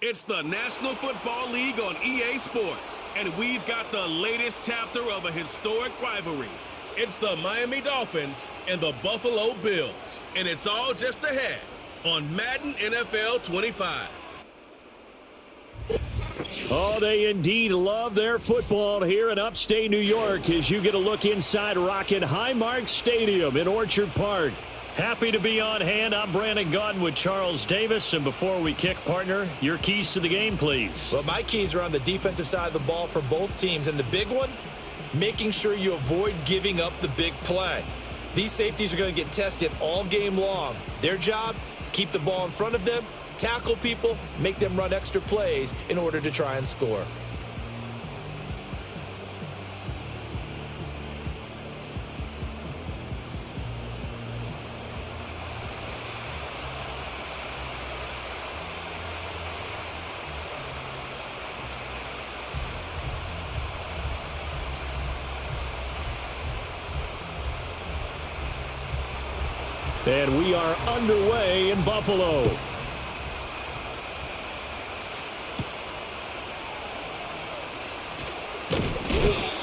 It's the National Football League on EA Sports, and we've got the latest chapter of a historic rivalry. It's the Miami Dolphins and the Buffalo Bills, and it's all just ahead on Madden NFL 25. Oh, they indeed love their football here in upstate New York as you get a look inside Rocket Highmark Stadium in Orchard Park. Happy to be on hand. I'm Brandon Gaudin with Charles Davis. And before we kick, partner, your keys to the game, please. Well, my keys are on the defensive side of the ball for both teams. And the big one, making sure you avoid giving up the big play. These safeties are going to get tested all game long. Their job, keep the ball in front of them, tackle people, make them run extra plays in order to try and score. And we are underway in Buffalo.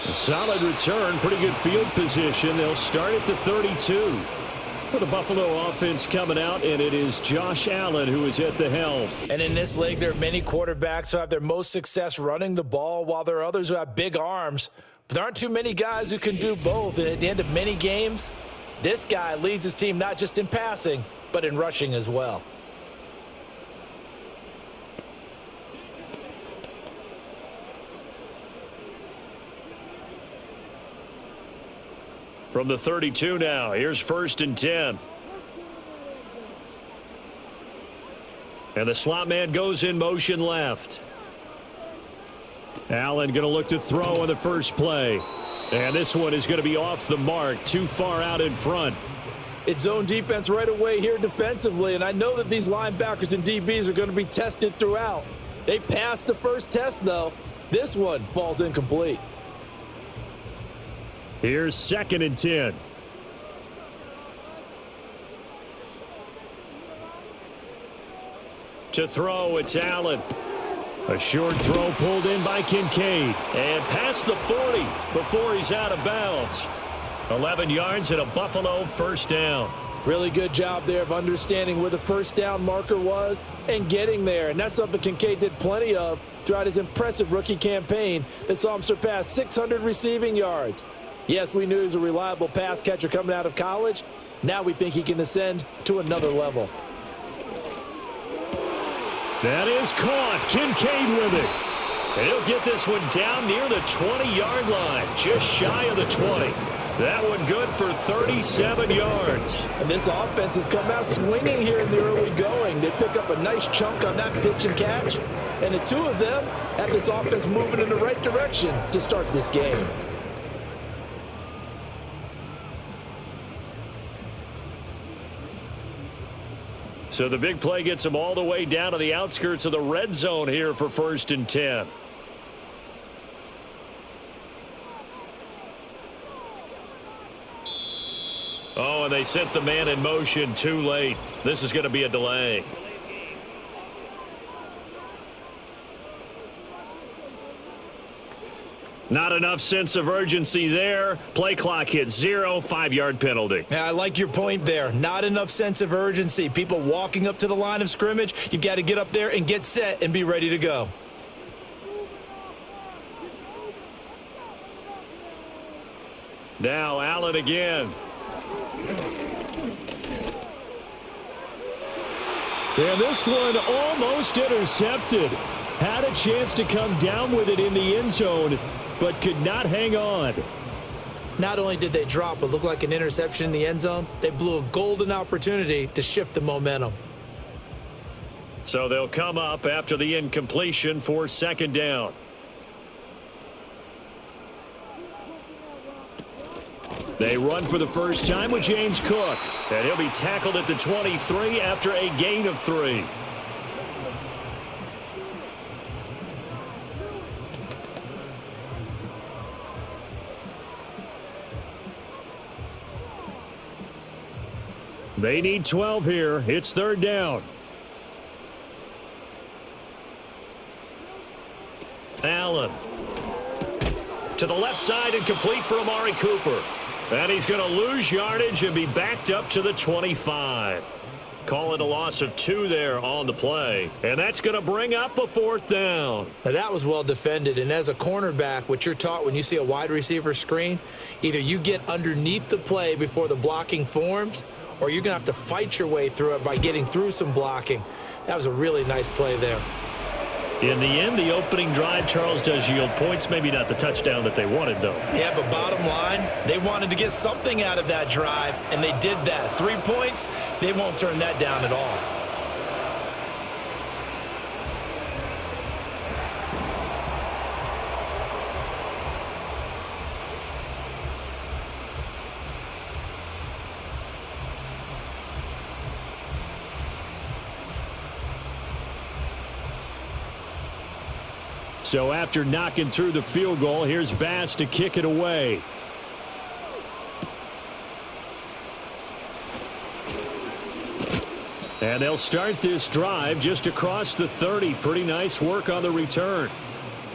A solid return, pretty good field position. They'll start at the 32. For the Buffalo offense coming out, and it is Josh Allen who is at the helm. And in this league, there are many quarterbacks who have their most success running the ball, while there are others who have big arms. But there aren't too many guys who can do both. And at the end of many games, this guy leads his team not just in passing, but in rushing as well. From the 32 now, here's 1st and 10. And the slot man goes in motion left. Allen going to look to throw on the first play. And this one is going to be off the mark, too far out in front. It's zone defense right away here defensively, and I know that these linebackers and DBs are going to be tested throughout. They passed the first test, though. This one falls incomplete. Here's 2nd and 10. To throw, it's Allen. A short throw pulled in by Kincaid. And past the 40 before he's out of bounds. 11 yards and a Buffalo first down. Really good job there of understanding where the first down marker was and getting there. And that's something Kincaid did plenty of throughout his impressive rookie campaign that saw him surpass 600 receiving yards. Yes, we knew he was a reliable pass catcher coming out of college. Now we think he can ascend to another level. That is caught. Kincaid with it. And he'll get this one down near the 20-yard line, just shy of the 20. That one good for 37 yards. And this offense has come out swinging here in the early going. They pick up a nice chunk on that pitch and catch. And the two of them have this offense moving in the right direction to start this game. So the big play gets them all the way down to the outskirts of the red zone here for 1st and 10. Oh, and they sent the man in motion too late. This is going to be a delay. Not enough sense of urgency there. Play clock hits 0, 5-yard penalty. Yeah, I like your point there. Not enough sense of urgency. People walking up to the line of scrimmage, you've got to get up there and get set and be ready to go. Now Allen again. And this one almost intercepted. Had a chance to come down with it in the end zone, but could not hang on. Not only did they drop what looked like an interception in the end zone, they blew a golden opportunity to shift the momentum. So they'll come up after the incompletion for 2nd down. They run for the first time with James Cook, and he'll be tackled at the 23 after a gain of 3. They need 12 here. It's 3rd down. Allen. To the left side and complete for Amari Cooper. And he's going to lose yardage and be backed up to the 25. Call it a loss of 2 there on the play. And that's going to bring up a 4th down. Now that was well defended. And as a cornerback, what you're taught when you see a wide receiver screen, either you get underneath the play before the blocking forms, or you're going to have to fight your way through it by getting through some blocking. That was a really nice play there. In the end, the opening drive, Charles, does yield points. Maybe not the touchdown that they wanted, though. Yeah, but bottom line, they wanted to get something out of that drive, and they did that. 3 points, they won't turn that down at all. So after knocking through the field goal, here's Bass to kick it away. And they'll start this drive just across the 30. Pretty nice work on the return.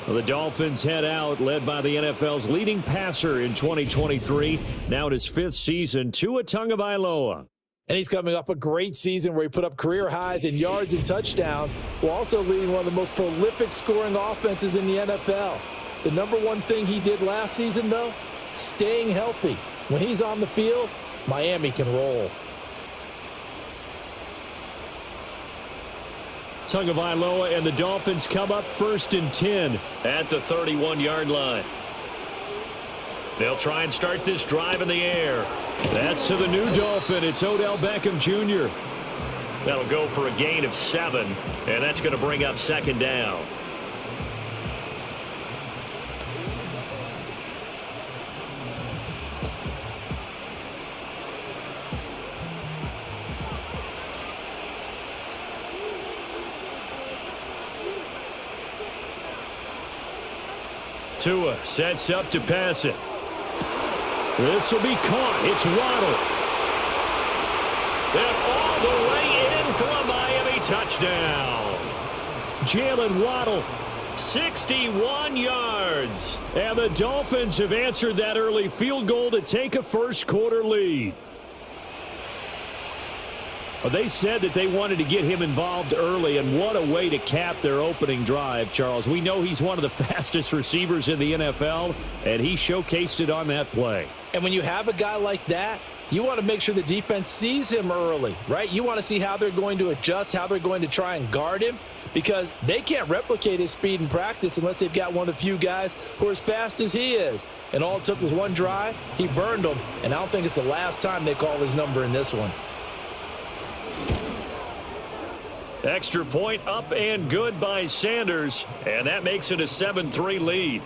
Well, the Dolphins head out, led by the NFL's leading passer in 2023. Now in his 5th season, Tua Tagovailoa. And he's coming off a great season where he put up career highs in yards and touchdowns, while also leading one of the most prolific scoring offenses in the NFL. The number one thing he did last season, though, staying healthy. When he's on the field, Miami can roll. Tagovailoa and the Dolphins come up 1st and 10 at the 31-yard line. They'll try and start this drive in the air. That's to the new Dolphin. It's Odell Beckham Jr. That'll go for a gain of 7, and that's going to bring up 2nd down. Tua sets up to pass it. This will be caught. It's Waddle. And all the way in for a Miami touchdown. Jalen Waddle, 61 yards. And the Dolphins have answered that early field goal to take a first-quarter lead. Well, they said that they wanted to get him involved early, and what a way to cap their opening drive, Charles. We know he's one of the fastest receivers in the NFL, and he showcased it on that play. And when you have a guy like that, you want to make sure the defense sees him early, right? You want to see how they're going to adjust, how they're going to try and guard him, because they can't replicate his speed in practice unless they've got one of the few guys who are as fast as he is. And all it took was one drive. He burned them, and I don't think it's the last time they call his number in this one. Extra point up and good by Sanders, and that makes it a 7-3 lead.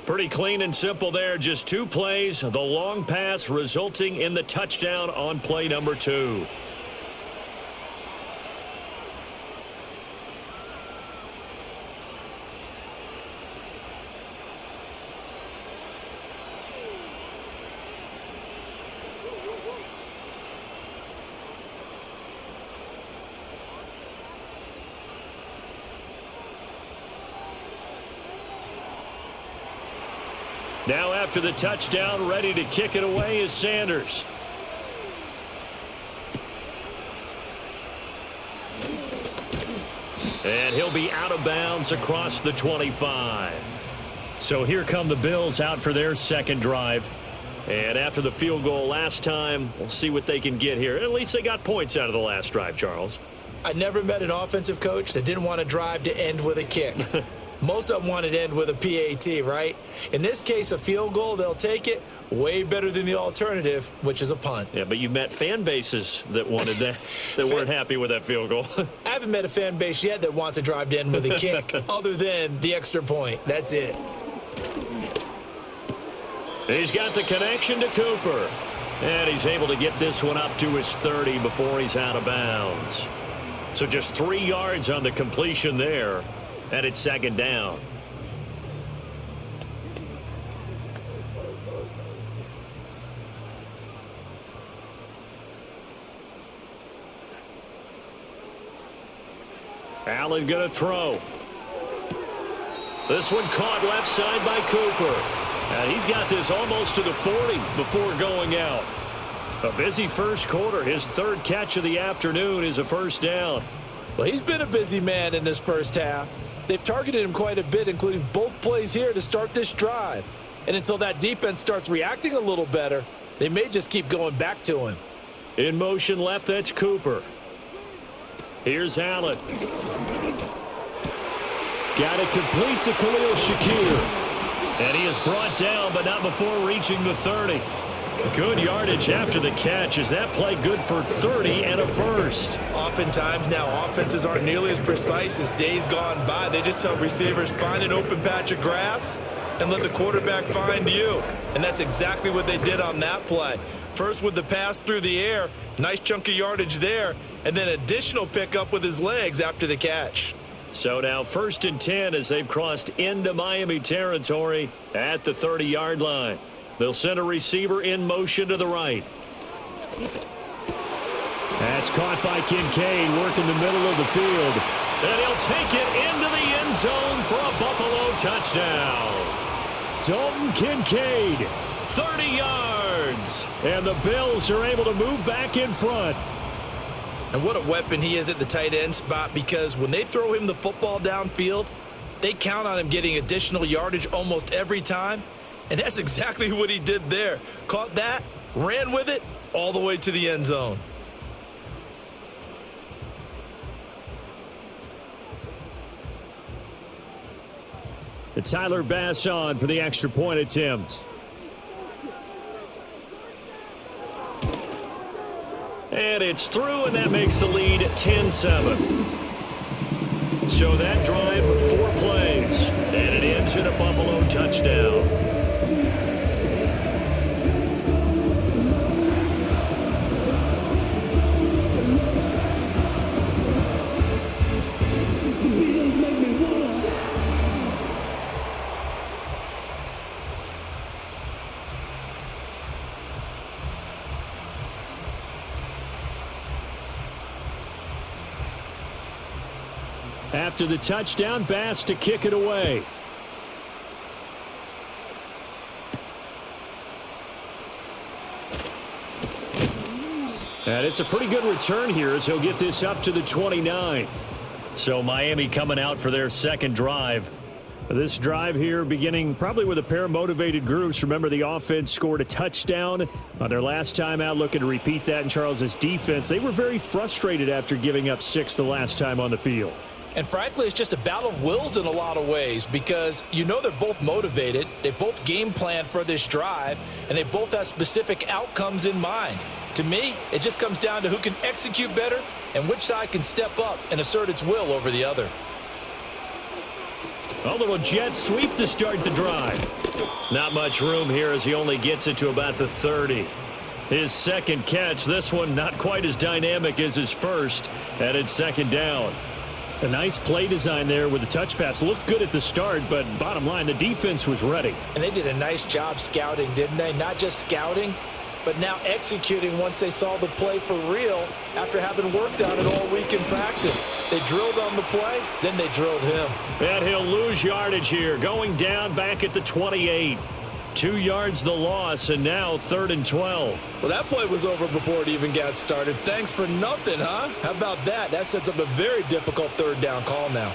Pretty clean and simple there. Just 2 plays, the long pass resulting in the touchdown on play number 2. Now after the touchdown, ready to kick it away is Sanders. And he'll be out of bounds across the 25. So here come the Bills out for their second drive. And after the field goal last time, we'll see what they can get here. At least they got points out of the last drive, Charles. I never met an offensive coach that didn't want to drive to end with a kick. Most of them wanted to end with a PAT, right? In this case, a field goal, they'll take it. Way better than the alternative, which is a punt. Yeah, but you met fan bases that wanted that, that weren't happy with that field goal. I haven't met a fan base yet that wants to drive to end with a kick, other than the extra point. That's it. He's got the connection to Cooper. And he's able to get this one up to his 30 before he's out of bounds. So just 3 yards on the completion there. And it's second down. Allen going to throw. This one caught left side by Cooper. And he's got this almost to the 40 before going out. A busy first quarter. His third catch of the afternoon is a first down. Well, he's been a busy man in this first half. They've targeted him quite a bit, including both plays here to start this drive. And until that defense starts reacting a little better, they may just keep going back to him. In motion left, that's Cooper. Here's Allen. Got it complete to Khalil Shakir. And he is brought down, but not before reaching the 30. Good yardage after the catch. Is that play good for 30 and a first? Oftentimes now, offenses aren't nearly as precise as days gone by. They just tell receivers, find an open patch of grass and let the quarterback find you. And that's exactly what they did on that play. First with the pass through the air, nice chunk of yardage there, and then additional pickup with his legs after the catch. So now 1st and 10 as they've crossed into Miami territory at the 30-yard line. They'll send a receiver in motion to the right. That's caught by Kincaid, working the middle of the field. And he'll take it into the end zone for a Buffalo touchdown. Dalton Kincaid, 30 yards. And the Bills are able to move back in front. And what a weapon he is at the tight end spot, because when they throw him the football downfield, they count on him getting additional yardage almost every time. And that's exactly what he did there. Caught that, ran with it, all the way to the end zone. It's Tyler Bass on for the extra point attempt. And it's through, and that makes the lead 10-7. So that drive, 4 plays, and it ends in a Buffalo touchdown. After the touchdown, Bass to kick it away. And it's a pretty good return here as he'll get this up to the 29. So Miami coming out for their second drive. This drive here beginning probably with a pair of motivated groups. Remember, the offense scored a touchdown on their last time out, looking to repeat that in Charles's defense. They were very frustrated after giving up 6 the last time on the field. And frankly, it's just a battle of wills in a lot of ways, because you know they're both motivated, they both game planned for this drive, and they both have specific outcomes in mind. To me, it just comes down to who can execute better and which side can step up and assert its will over the other. A little jet sweep to start the drive. Not much room here as he only gets it to about the 30. His second catch, this one not quite as dynamic as his first, and it's second down. A nice play design there with the touch pass. Looked good at the start, but bottom line, the defense was ready. And they did a nice job scouting, didn't they? Not just scouting, but now executing once they saw the play for real after having worked on it all week in practice. They drilled on the play, then they drilled him. And he'll lose yardage here, going down back at the 28. 2 yards the loss, and now 3rd and 12. Well, that play was over before it even got started. Thanks for nothing, huh? How about that? That sets up a very difficult 3rd down call now.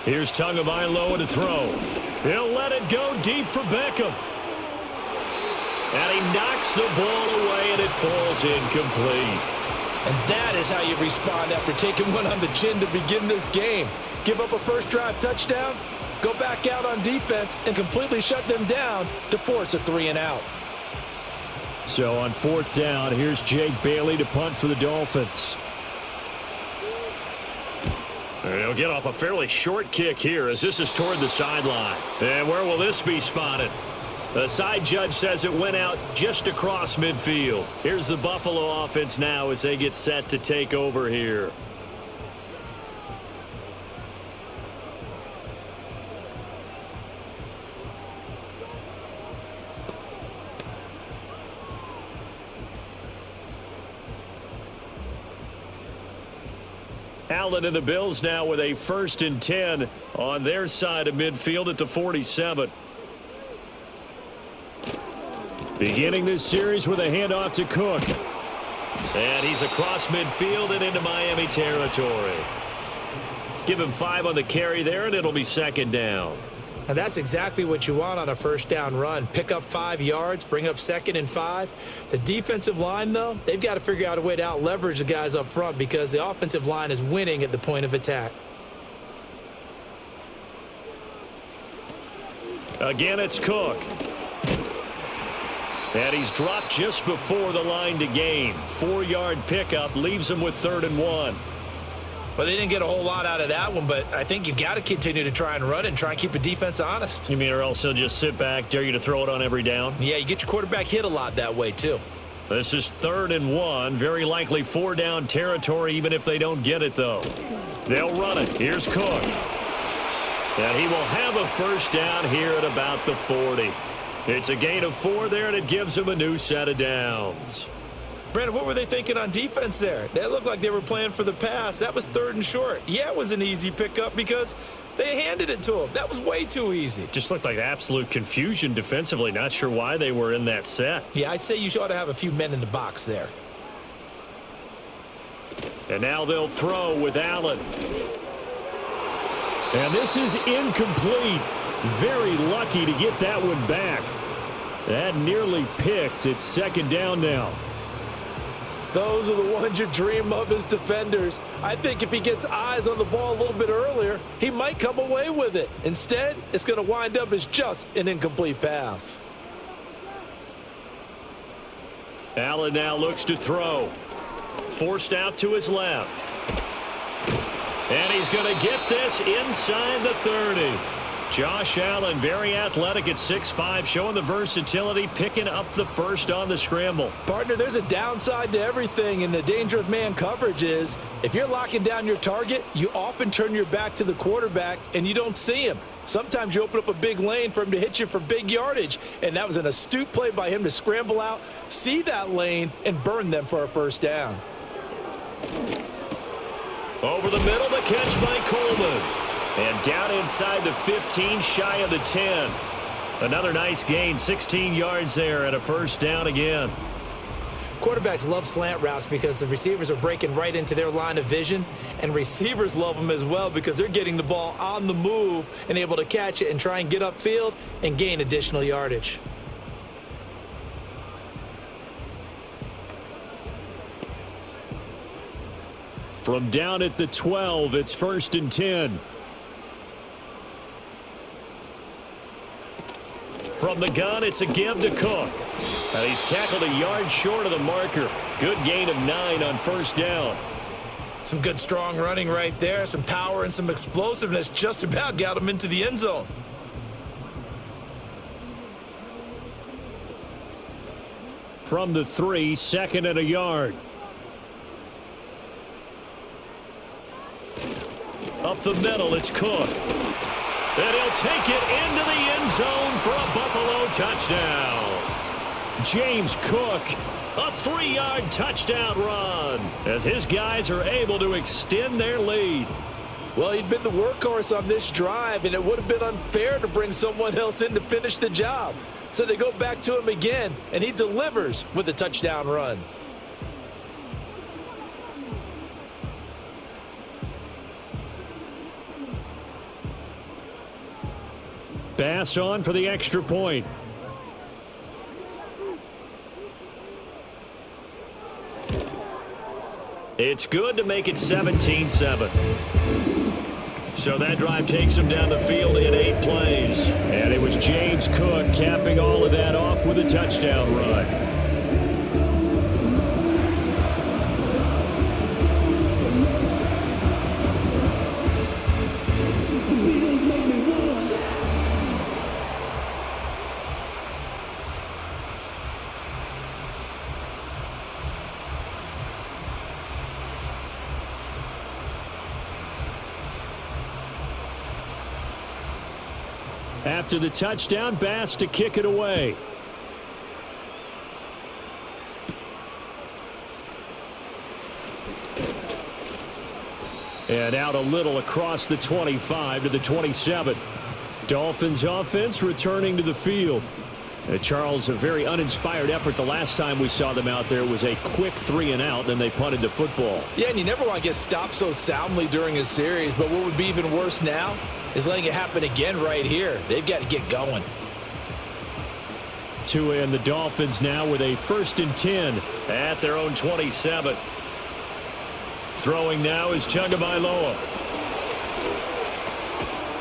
Here's Tagovailoa to throw. He'll let it go deep for Beckham. And he knocks the ball away, and it falls incomplete. And that is how you respond after taking one on the chin to begin this game. Give up a first drive touchdown, go back out on defense, and completely shut them down to force a 3 and out. So on 4th down, here's Jake Bailey to punt for the Dolphins. He'll get off a fairly short kick here as this is toward the sideline. And where will this be spotted? The side judge says it went out just across midfield. Here's the Buffalo offense now as they get set to take over here. Allen and the Bills now with a 1st and 10 on their side of midfield at the 47. Beginning this series with a handoff to Cook. And he's across midfield and into Miami territory. Give him 5 on the carry there, and it'll be 2nd down. And that's exactly what you want on a 1st down run. Pick up 5 yards, bring up 2nd and 5. The defensive line, though, they've got to figure out a way to out-leverage the guys up front because the offensive line is winning at the point of attack. Again, it's Cook. And he's dropped just before the line to gain. 4-yard pickup leaves him with 3rd and 1. Well, they didn't get a whole lot out of that one, but I think you've got to continue to try and run and try and keep the defense honest. You mean or else he'll just sit back, dare you to throw it on every down? Yeah, you get your quarterback hit a lot that way, too. This is 3rd and 1. Very likely 4-down territory, even if they don't get it, though. They'll run it. Here's Cook. And he will have a 1st down here at about the 40. It's a gain of 4 there, and it gives him a new set of downs. Brandon, what were they thinking on defense there? They looked like they were playing for the pass. That was 3rd and short. Yeah, it was an easy pickup because they handed it to him. That was way too easy. Just looked like absolute confusion defensively. Not sure why they were in that set. Yeah, I'd say you ought to have a few men in the box there. And now they'll throw with Allen. And this is incomplete. Very lucky to get that one back. That nearly picked. It's 2nd down now. Those are the ones you dream of as defenders. I think if he gets eyes on the ball a little bit earlier, he might come away with it. Instead, it's going to wind up as just an incomplete pass. Allen now looks to throw. Forced out to his left. And he's going to get this inside the 30. Josh Allen, very athletic at 6'5", showing the versatility, picking up the 1st on the scramble. Partner, there's a downside to everything, and the danger of man coverage is if you're locking down your target, you often turn your back to the quarterback and you don't see him. Sometimes you open up a big lane for him to hit you for big yardage, and that was an astute play by him to scramble out, see that lane, and burn them for a 1st down. Over the middle, the catch by Coleman. And down inside the 15, shy of the 10. Another nice gain, 16 yards there, and a 1st down again. Quarterbacks love slant routes because the receivers are breaking right into their line of vision, and receivers love them as well because they're getting the ball on the move and able to catch it and try and get upfield and gain additional yardage. From down at the 12, it's 1st and 10. From the gun, it's a give to Cook. And he's tackled a yard short of the marker. Good gain of 9 on 1st down. Some good strong running right there. Some power and some explosiveness just about got him into the end zone. From the 3, 2nd and a yard. Up the middle, it's Cook. And he'll take it into the end zone for a Buffalo touchdown. James Cook, a 3-yard touchdown run as his guys are able to extend their lead. Well, he'd been the workhorse on this drive, and it would have been unfair to bring someone else in to finish the job. So they go back to him again, and he delivers with a touchdown run. Bass on for the extra point. It's good to make it 17-7. So that drive takes him down the field in 8 plays. And it was James Cook capping all of that off with a touchdown run. After the touchdown, Bass to kick it away. And out a little across the 25 to the 27. Dolphins offense returning to the field. Charles, a very uninspired effort. The last time we saw them out there was a quick 3-and-out, then they punted the football. Yeah, and you never want to get stopped so soundly during a series, but what would be even worse now is letting it happen again right here. They've got to get going. Tua and the Dolphins now with a 1st and 10 at their own 27. Throwing now is Tagovailoa.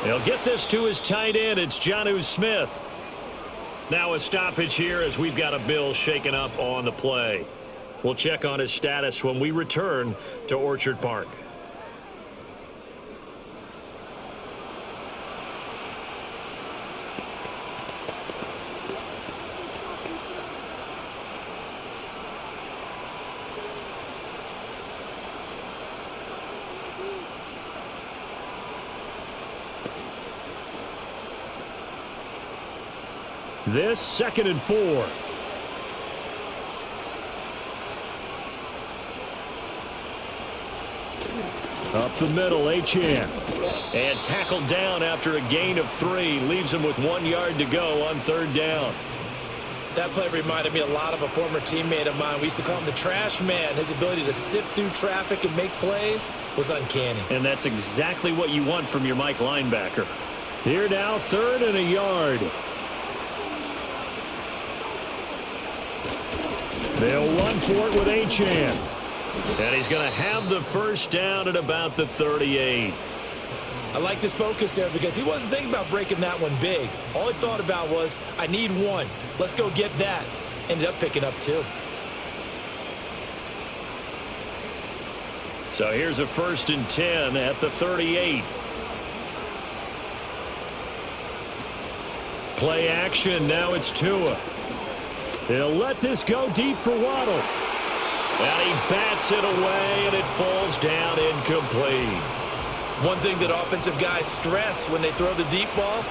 He'll get this to his tight end. It's Jonnu Smith. Now a stoppage here as we've got a Bill shaken up on the play. We'll check on his status when we return to Orchard Park. This 2nd and 4. Up the middle, Achane. And tackled down after a gain of 3. Leaves him with 1 yard to go on 3rd down. That play reminded me a lot of a former teammate of mine. We used to call him the trash man. His ability to sift through traffic and make plays was uncanny. And that's exactly what you want from your Mike linebacker. Here now, 3rd and a yard. They'll run for it with Achane. And he's going to have the 1st down at about the 38. I liked his focus there because he wasn't thinking about breaking that one big. All he thought about was, I need 1. Let's go get that. Ended up picking up 2. So here's a 1st and 10 at the 38. Play action. Now it's Tua. He'll let this go deep for Waddle. And he bats it away, and it falls down incomplete. One thing that offensive guys stress when they throw the deep ball,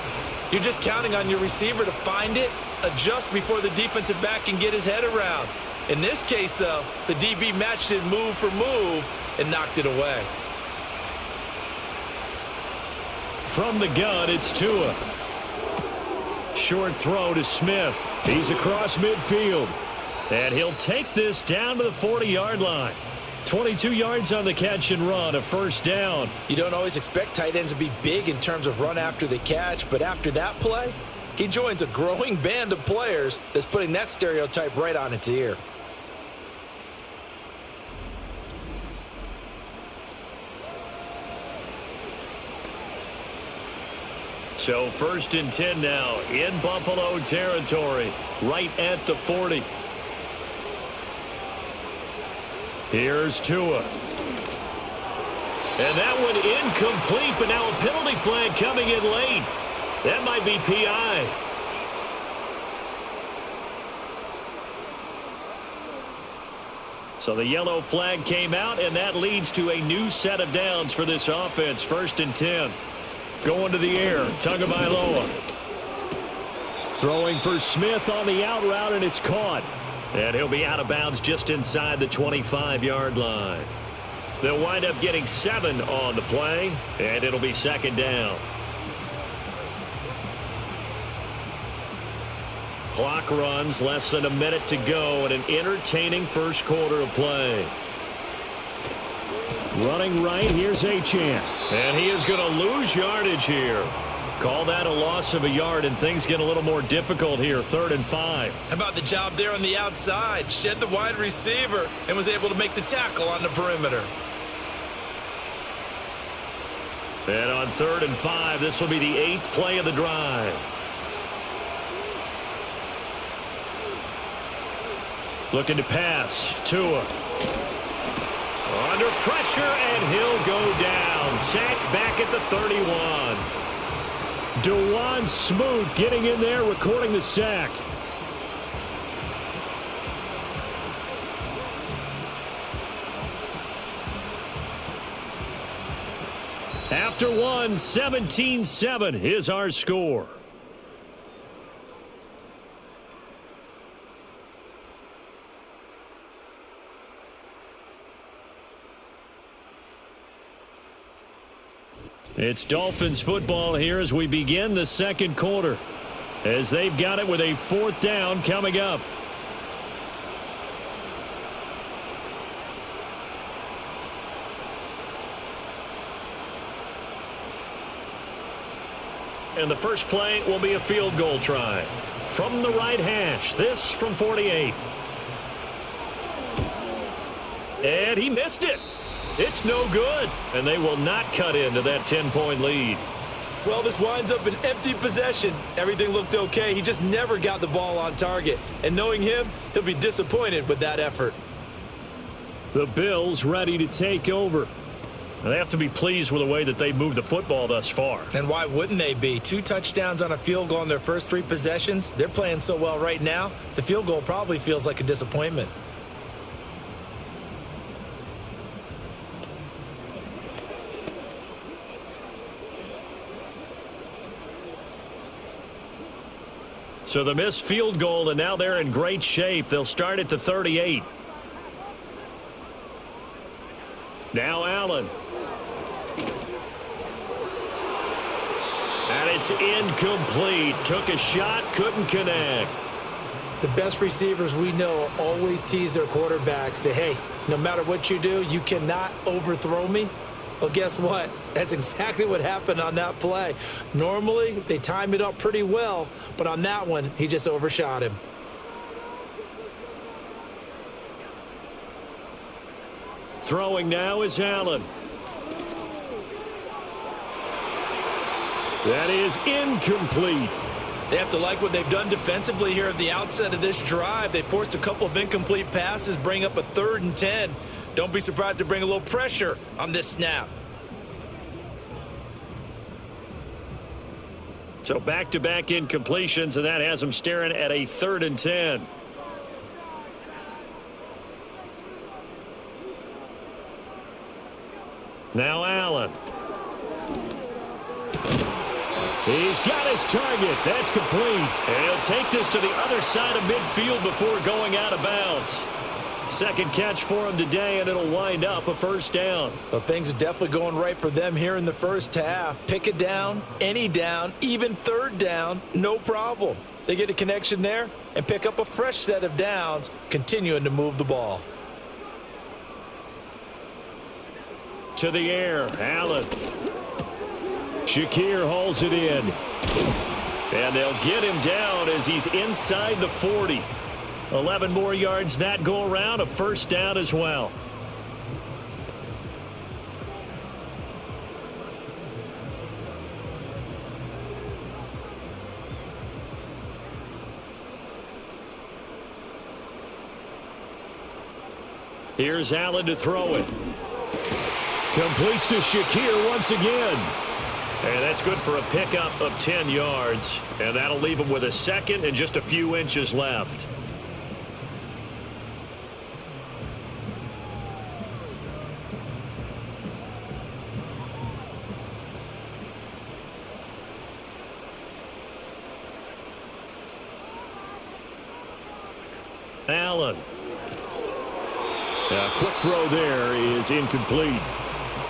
you're just counting on your receiver to find it, adjust before the defensive back can get his head around. In this case, though, the DB matched it move for move and knocked it away. From the gun, it's Tua. Short throw to Smith. He's across midfield. And he'll take this down to the 40-yard line. 22 yards on the catch and run, a 1st down. You don't always expect tight ends to be big in terms of run after the catch, but after that play, he joins a growing band of players that's putting that stereotype right on its ear. So 1st and 10 now in Buffalo territory, right at the 40. Here's Tua. And that one incomplete, but now a penalty flag coming in late. That might be PI. So the yellow flag came out, and that leads to a new set of downs for this offense. 1st and 10. Going to the air, Tagovailoa. Throwing for Smith on the out route, and it's caught. And he'll be out of bounds just inside the 25-yard line. They'll wind up getting 7 on the play, and it'll be 2nd down. Clock runs, less than a minute to go, and an entertaining 1st quarter of play. Running right, here's Achane. And he is going to lose yardage here. Call that a loss of a yard, and things get a little more difficult here. 3rd and 5. How about the job there on the outside? Shed the wide receiver and was able to make the tackle on the perimeter. And on 3rd and 5, this will be the 8th play of the drive. Looking to pass. Tua. Under pressure, and he'll go down. Sacked back at the 31. DeJuan Smoot getting in there, recording the sack. After one, 17-7 is our score. It's Dolphins football here as we begin the second quarter, as they've got it with a 4th down coming up. And the first play will be a field goal try from the right hash. This from 48. And he missed it. It's no good. And they will not cut into that 10-point lead. Well, this winds up an empty possession. Everything looked okay. He just never got the ball on target. And knowing him, he'll be disappointed with that effort. The Bills ready to take over. They have to be pleased with the way that they moved the football thus far. And why wouldn't they be? 2 touchdowns on a field goal in their first 3 possessions. They're playing so well right now, the field goal probably feels like a disappointment. So the missed field goal, and now they're in great shape. They'll start at the 38. Now Allen. And it's incomplete. Took a shot, couldn't connect. The best receivers we know always tease their quarterbacks that, hey, no matter what you do, you cannot overthrow me. Well, guess what? That's exactly what happened on that play. Normally, they time it up pretty well, but on that one, he just overshot him. Throwing now is Allen. That is incomplete. They have to like what they've done defensively here at the outset of this drive. They forced a couple of incomplete passes, bring up a 3rd and 10. Don't be surprised to bring a little pressure on this snap. So back-to-back incompletions, and that has them staring at a 3rd and 10. Now Allen. He's got his target. That's complete. And he'll take this to the other side of midfield before going out of bounds. Second catch for him today, and it'll wind up a 1st down. Well, things are definitely going right for them here in the first half. Pick a down, any down, even 3rd down, no problem. They get a connection there and pick up a fresh set of downs, continuing to move the ball. To the air, Allen. Shakir hauls it in. And they'll get him down as he's inside the 40. 11 more yards that go around, a 1st down as well. Here's Allen to throw it. Completes to Shakir once again. And that's good for a pickup of 10 yards. And that'll leave him with a 2nd and just a few inches left. Allen. A quick throw there is incomplete.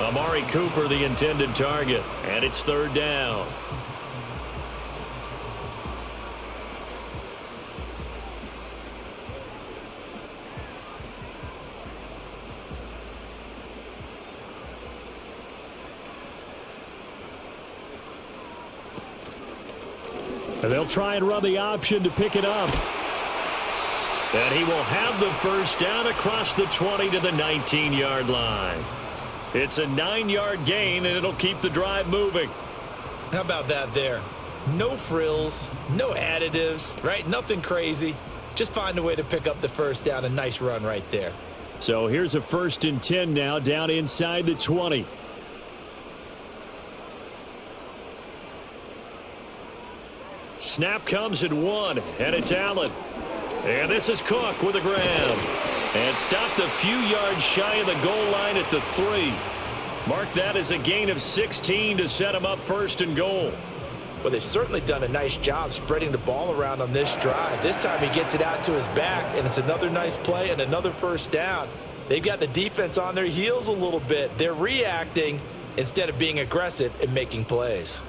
Amari Cooper, the intended target, and it's 3rd down. And they'll try and run the option to pick it up. And he will have the 1st down across the 20 to the 19-yard line. It's a 9-yard gain, and it'll keep the drive moving. How about that there? No frills, no additives, right? Nothing crazy. Just find a way to pick up the 1st down. A nice run right there. So here's a 1st and 10 now, down inside the 20. Snap comes at 1, and it's Allen. And this is Cook with a grab. And stopped a few yards shy of the goal line at the 3. Mark that as a gain of 16 to set him up 1st and goal. Well, they've certainly done a nice job spreading the ball around on this drive. This time he gets it out to his back, and it's another nice play and another 1st down. They've got the defense on their heels a little bit. They're reacting, instead of being aggressive and making plays.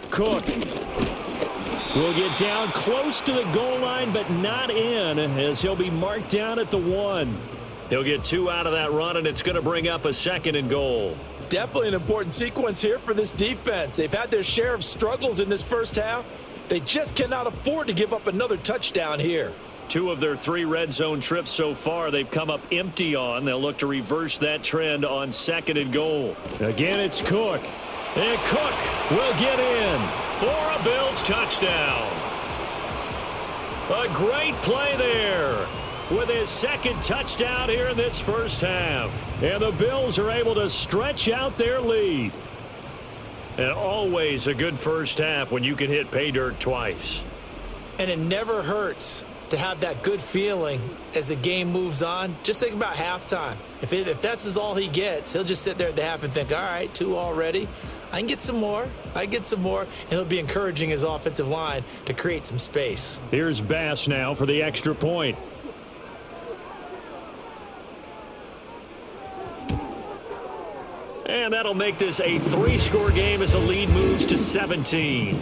Cook will get down close to the goal line, but not in, as he'll be marked down at the 1. He'll get 2 out of that run, and it's going to bring up a 2nd and goal. Definitely an important sequence here for this defense. They've had their share of struggles in this first half. They just cannot afford to give up another touchdown here. 2 of their 3 red zone trips so far they've come up empty on. They'll look to reverse that trend on 2nd and goal. Again, it's Cook. And Cook will get in for a Bills touchdown. A great play there with his 2nd touchdown here in this first half. And the Bills are able to stretch out their lead. And always a good first half when you can hit pay dirt twice. And it never hurts to have that good feeling as the game moves on. Just think about halftime. If that's all he gets, he'll just sit there at the half and think, all right, 2 already. I can get some more. And he'll be encouraging his offensive line to create some space. Here's Bass now for the extra point. And that'll make this a 3-score game as the lead moves to 17.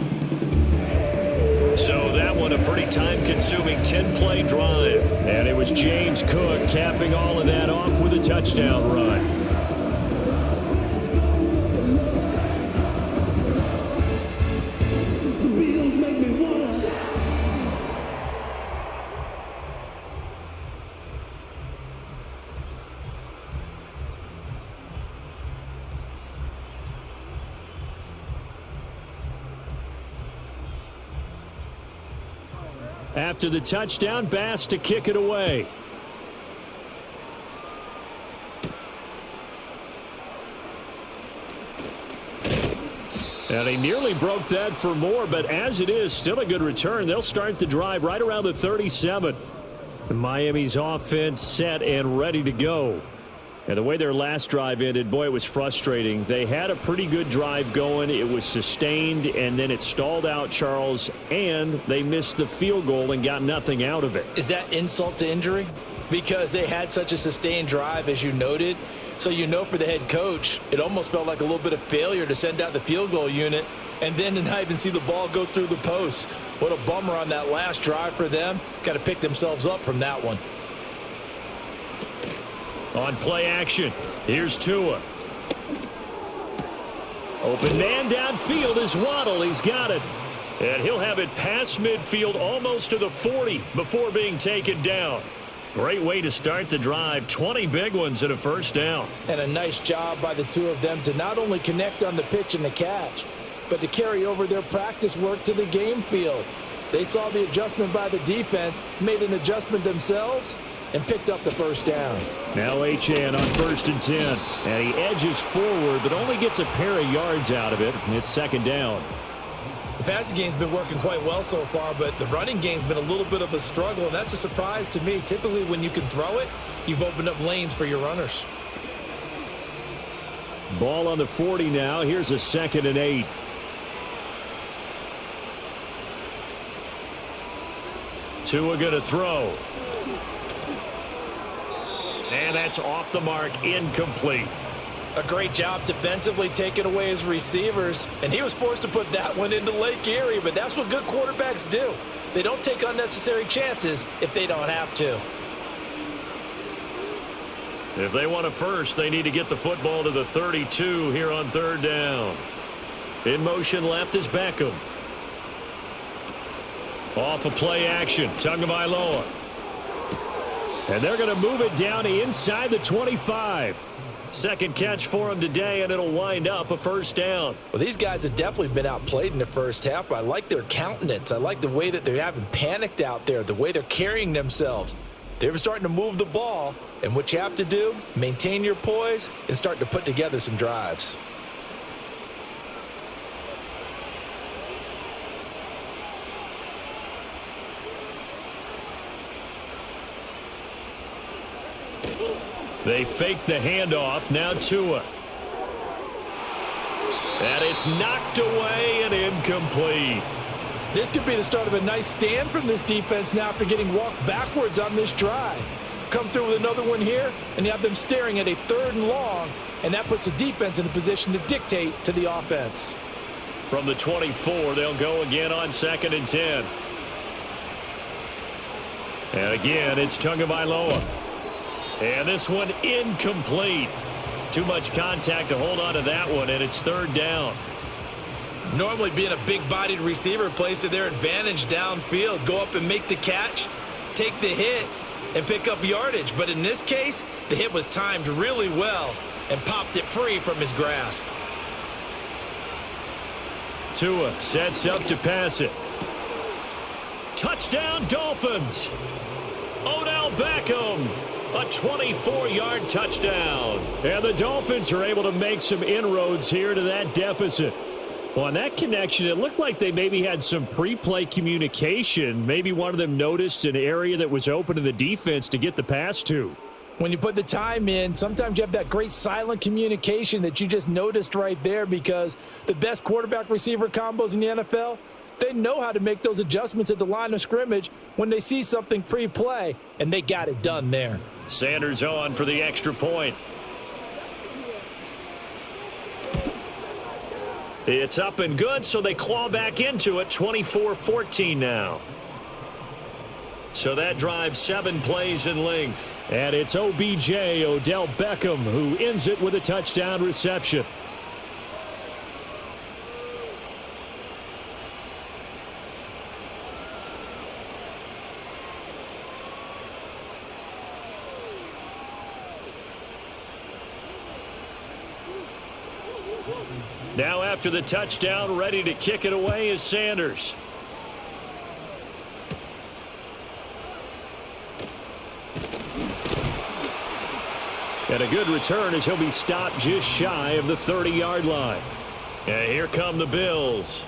So that one a pretty time-consuming 10-play drive. And it was James Cook capping all of that off with a touchdown run. After the touchdown, Bass to kick it away. And he nearly broke that for more, but as it is, still a good return. They'll start the drive right around the 37. Miami's offense set and ready to go. And the way their last drive ended, boy, it was frustrating. They had a pretty good drive going. It was sustained, and then it stalled out, Charles, and they missed the field goal and got nothing out of it. Is that insult to injury? Because they had such a sustained drive, as you noted. So you know for the head coach, it almost felt like a little bit of failure to send out the field goal unit and then to not even see the ball go through the post. What a bummer on that last drive for them. Got to pick themselves up from that one. On play action, here's Tua. Open man downfield is Waddle. He's got it. And he'll have it past midfield almost to the 40 before being taken down. Great way to start the drive. 20 big ones and a first down. And a nice job by the 2 of them to not only connect on the pitch and the catch, but to carry over their practice work to the game field. They saw the adjustment by the defense, made an adjustment themselves, and picked up the first down. Now Achane on 1st and 10. And he edges forward, but only gets a pair of yards out of it. And it's 2nd down. The passing game's been working quite well so far, but the running game's been a little bit of a struggle, and that's a surprise to me. Typically, when you can throw it, you've opened up lanes for your runners. Ball on the 40 now. Here's a 2nd and 8. Tua going to throw. And that's off the mark, incomplete. A great job defensively taking away his receivers, and he was forced to put that one into Lake Erie, but that's what good quarterbacks do. They don't take unnecessary chances if they don't have to. If they want a first, they need to get the football to the 32 here on 3rd down. In motion left is Beckham. Off of play action, Tagovailoa. And they're going to move it down inside the 25. Second catch for him today, and it'll wind up a first down. Well, these guys have definitely been outplayed in the first half. I like their countenance. I like the way that they haven't panicked out there, the way they're carrying themselves. They're starting to move the ball, and what you have to do, maintain your poise and start to put together some drives. They fake the handoff. Now Tua. And it's knocked away and incomplete. This could be the start of a nice stand from this defense now after getting walked backwards on this drive. Come through with another one here, and you have them staring at a 3rd and long, and that puts the defense in a position to dictate to the offense. From the 24, they'll go again on 2nd and 10. And again, it's Tagovailoa. And this one incomplete. Too much contact to hold on to that one, and it's 3rd down. Normally being a big-bodied receiver plays to their advantage downfield. Go up and make the catch, take the hit, and pick up yardage. But in this case, the hit was timed really well and popped it free from his grasp. Tua sets up to pass it. Touchdown, Dolphins. Odell Beckham, a 24-yard touchdown. And the Dolphins are able to make some inroads here to that deficit. Well, on that connection, it looked like they maybe had some pre-play communication. Maybe one of them noticed an area that was open to the defense to get the pass to. When you put the time in, sometimes you have that great silent communication that you just noticed right there, because the best quarterback-receiver combos in the NFL, they know how to make those adjustments at the line of scrimmage when they see something pre-play, and they got it done there. Sanders on for the extra point. It's up and good, so they claw back into it, 24-14 now. So that drives 7 plays in length. And it's OBJ, Odell Beckham, who ends it with a touchdown reception. Now after the touchdown, ready to kick it away is Sanders. And a good return as he'll be stopped just shy of the 30-yard line. And here come the Bills.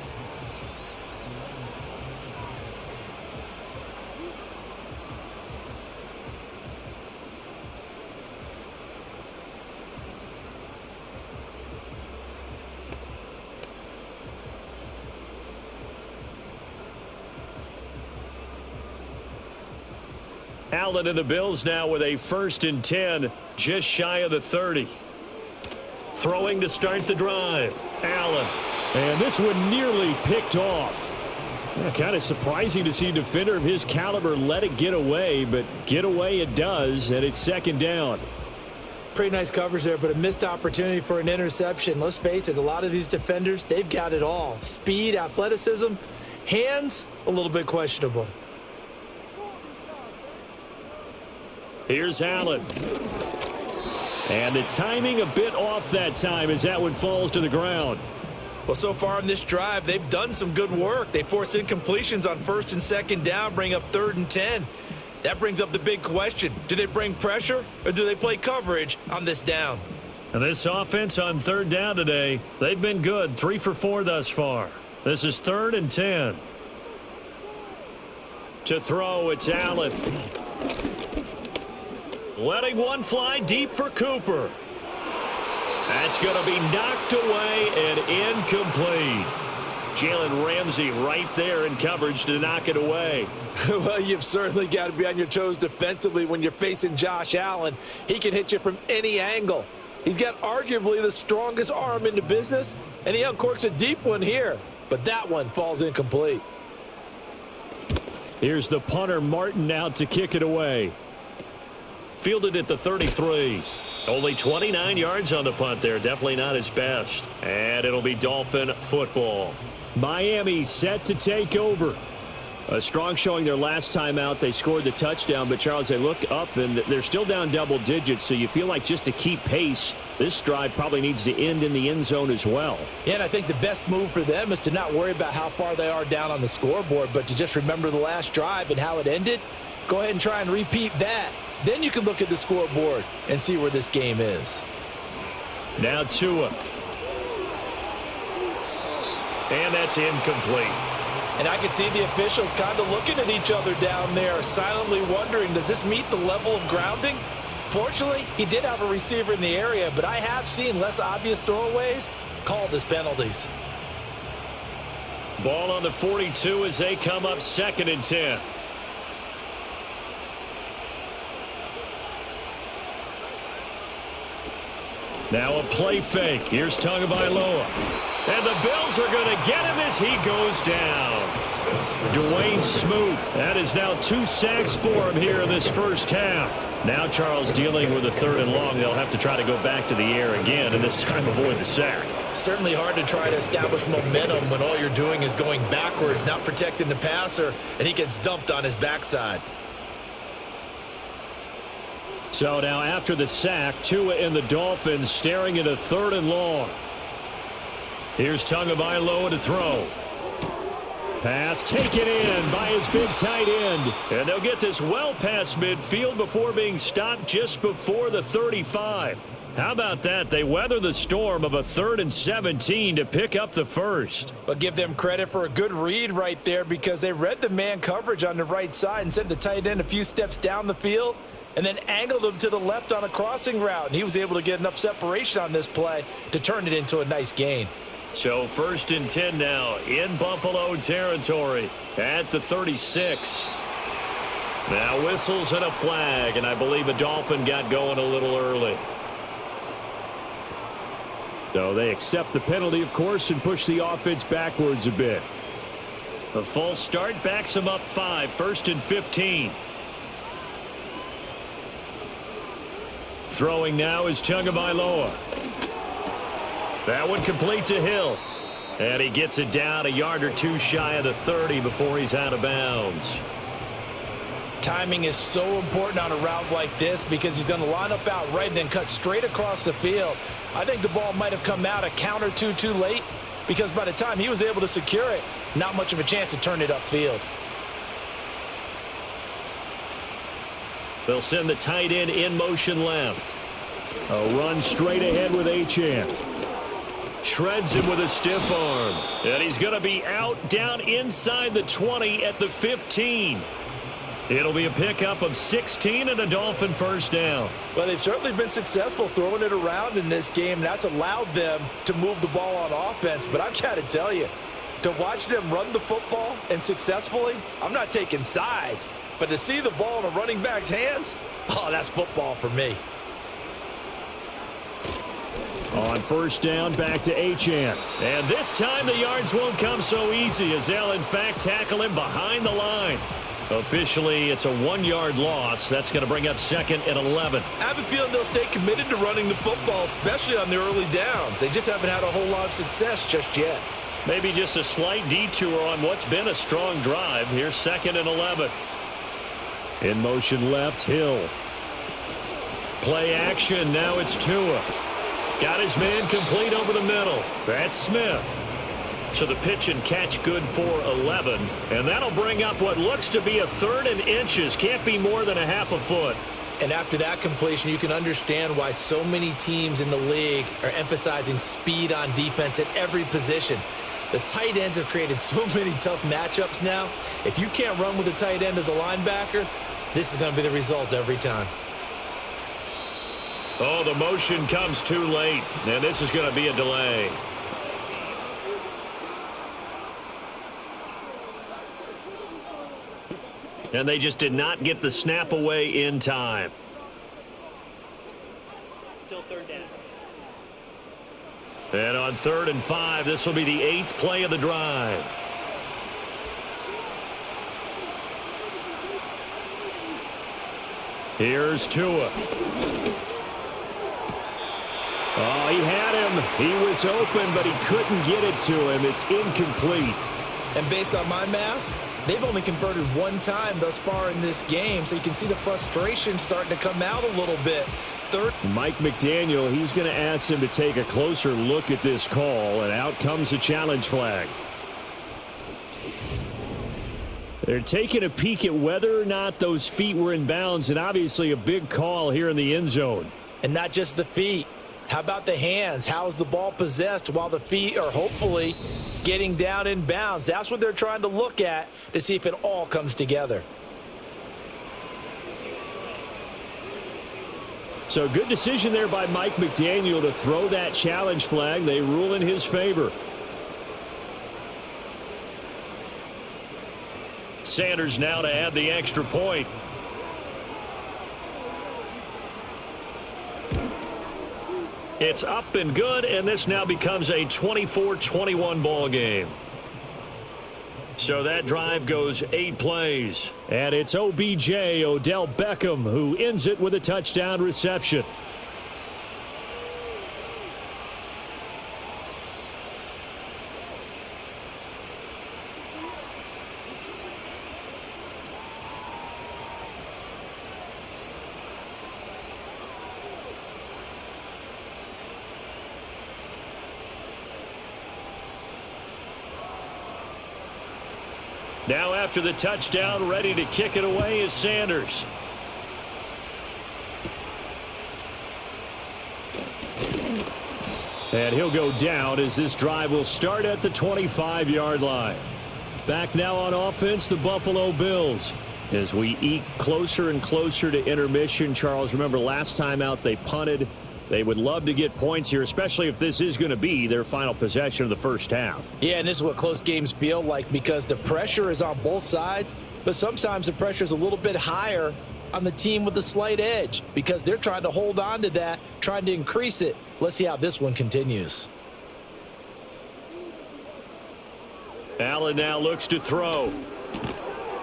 Allen and the Bills now with a 1st and 10, just shy of the 30. Throwing to start the drive. Allen. And this one nearly picked off. Kind of surprising to see a defender of his caliber let it get away, but get away it does, and it's 2nd down. Pretty nice coverage there, but a missed opportunity for an interception. Let's face it, a lot of these defenders, they've got it all. Speed, athleticism, hands, a little bit questionable. Here's Allen. And the timing a bit off that time as that one falls to the ground. Well, so far in this drive, they've done some good work. They force incompletions on 1st and 2nd down, bring up 3rd and 10. That brings up the big question. Do they bring pressure or do they play coverage on this down? And this offense on 3rd down today, they've been good. 3 for 4 thus far. This is 3rd and 10. To throw, it's Allen. Letting one fly deep for Cooper. That's going to be knocked away and incomplete. Jalen Ramsey right there in coverage to knock it away. Well, you've certainly got to be on your toes defensively when you're facing Josh Allen. He can hit you from any angle. He's got arguably the strongest arm in the business, and he uncorks a deep one here. But that one falls incomplete. Here's the punter, Martin, out to kick it away. Fielded at the 33. Only 29 yards on the punt there. Definitely not his best. And it'll be Dolphin football. Miami set to take over. A strong showing their last time out. They scored the touchdown, but Charles, they look up and they're still down double digits, so you feel like just to keep pace, this drive probably needs to end in the end zone as well. Yeah, and I think the best move for them is to not worry about how far they are down on the scoreboard, but to just remember the last drive and how it ended. Go ahead and try and repeat that. Then you can look at the scoreboard and see where this game is. Now Tua. And that's incomplete. And I can see the officials kind of looking at each other down there, silently wondering, does this meet the level of grounding? Fortunately, he did have a receiver in the area, but I have seen less obvious throwaways called as penalties. Ball on the 42 as they come up 2nd and 10. Now a play fake. Here's Tagovailoa. And the Bills are going to get him as he goes down. Dwayne Smoot. That is now 2 sacks for him here in this first half. Now Charles dealing with a 3rd and long. They'll have to try to go back to the air again and this time avoid the sack. Certainly hard to try to establish momentum when all you're doing is going backwards, not protecting the passer, and he gets dumped on his backside. So now after the sack, Tua and the Dolphins staring at a 3rd and long. Here's Tagovailoa to throw. Pass taken in by his big tight end. And they'll get this well past midfield before being stopped just before the 35. How about that? They weather the storm of a 3rd and 17 to pick up the first. But give them credit for a good read right there because they read the man coverage on the right side and sent the tight end a few steps down the field and then angled him to the left on a crossing route. And he was able to get enough separation on this play to turn it into a nice gain. So 1st and 10 now in Buffalo territory at the 36. Now whistles and a flag, and I believe a Dolphin got going a little early. So they accept the penalty, of course, and push the offense backwards a bit. A false start backs them up 5, 1st and 15. Throwing now is Tagovailoa. That one complete to Hill. And he gets it down a yard or 2 shy of the 30 before he's out of bounds. Timing is so important on a route like this because he's going to line up out right and then cut straight across the field. I think the ball might have come out a count or two too late because by the time he was able to secure it, not much of a chance to turn it upfield. They'll send the tight end in motion left. A run straight ahead with Achane. Shreds him with a stiff arm. And he's going to be out down inside the 20 at the 15. It'll be a pickup of 16 and a Dolphin first down. Well, they've certainly been successful throwing it around in this game. That's allowed them to move the ball on offense. But I've got to tell you, to watch them run the football and successfully, I'm not taking sides. But to see the ball in a running back's hands, oh, that's football for me. On first down, back to Achane. And this time the yards won't come so easy as they'll, in fact, tackle him behind the line. Officially, it's a 1-yard loss. That's going to bring up 2nd and 11. I have a feeling they'll stay committed to running the football, especially on the early downs. They just haven't had a whole lot of success just yet. Maybe just a slight detour on what's been a strong drive. Here's 2nd and 11. In motion left, Hill. Play action, now it's Tua. Got his man complete over the middle. That's Smith. So the pitch and catch good for 11. And that'll bring up what looks to be a 3rd and inches. Can't be more than a half a foot. And after that completion, you can understand why so many teams in the league are emphasizing speed on defense at every position. The tight ends have created so many tough matchups now. If you can't run with a tight end as a linebacker, this is going to be the result every time. Oh, the motion comes too late. And this is going to be a delay. And they just did not get the snap away in time. Still 3rd down. And on 3rd and 5, this will be the 8th play of the drive. Here's Tua. Oh, he had him. He was open, but he couldn't get it to him. It's incomplete. And based on my math, they've only converted 1 time thus far in this game, so you can see the frustration starting to come out a little bit. Mike McDaniel, he's going to ask him to take a closer look at this call, and out comes a challenge flag. They're taking a peek at whether or not those feet were in bounds, and obviously a big call here in the end zone. And not just the feet. How about the hands? How is the ball possessed while the feet are hopefully getting down in bounds? That's what they're trying to look at to see if it all comes together. So good decision there by Mike McDaniel to throw that challenge flag. They rule in his favor. Sanders now to add the extra point. It's up and good, and this now becomes a 24-21 ball game. So that drive goes 8 plays. And it's OBJ, Odell Beckham, who ends it with a touchdown reception. Now after the touchdown, ready to kick it away is Sanders. And he'll go down as this drive will start at the 25-yard line. Back now on offense, the Buffalo Bills. As we eke closer and closer to intermission, Charles, remember last time out they punted. They would love to get points here, especially if this is going to be their final possession of the first half. Yeah, and this is what close games feel like because the pressure is on both sides, but sometimes the pressure is a little bit higher on the team with the slight edge because they're trying to hold on to that, trying to increase it. Let's see how this one continues. Allen now looks to throw.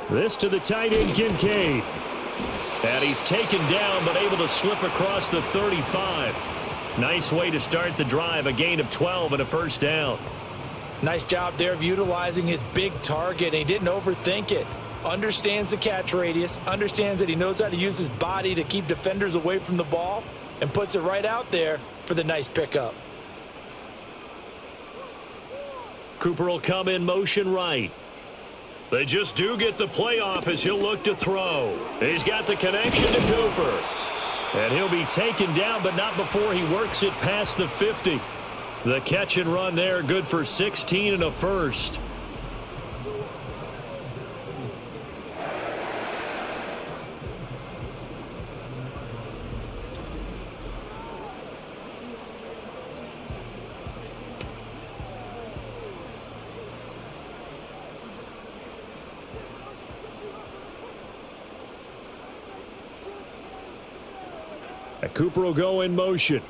This to the tight end, Kincaid. And he's taken down but able to slip across the 35. Nice way to start the drive, a gain of 12 and a first down. Nice job there of utilizing his big target. He didn't overthink it. Understands the catch radius, understands that he knows how to use his body to keep defenders away from the ball, and puts it right out there for the nice pickup. Cooper will come in motion right. They just do get the play off as he'll look to throw. He's got the connection to Cooper. And he'll be taken down, but not before he works it past the 50. The catch and run there, good for 16 and a first. Cooper will go in motion.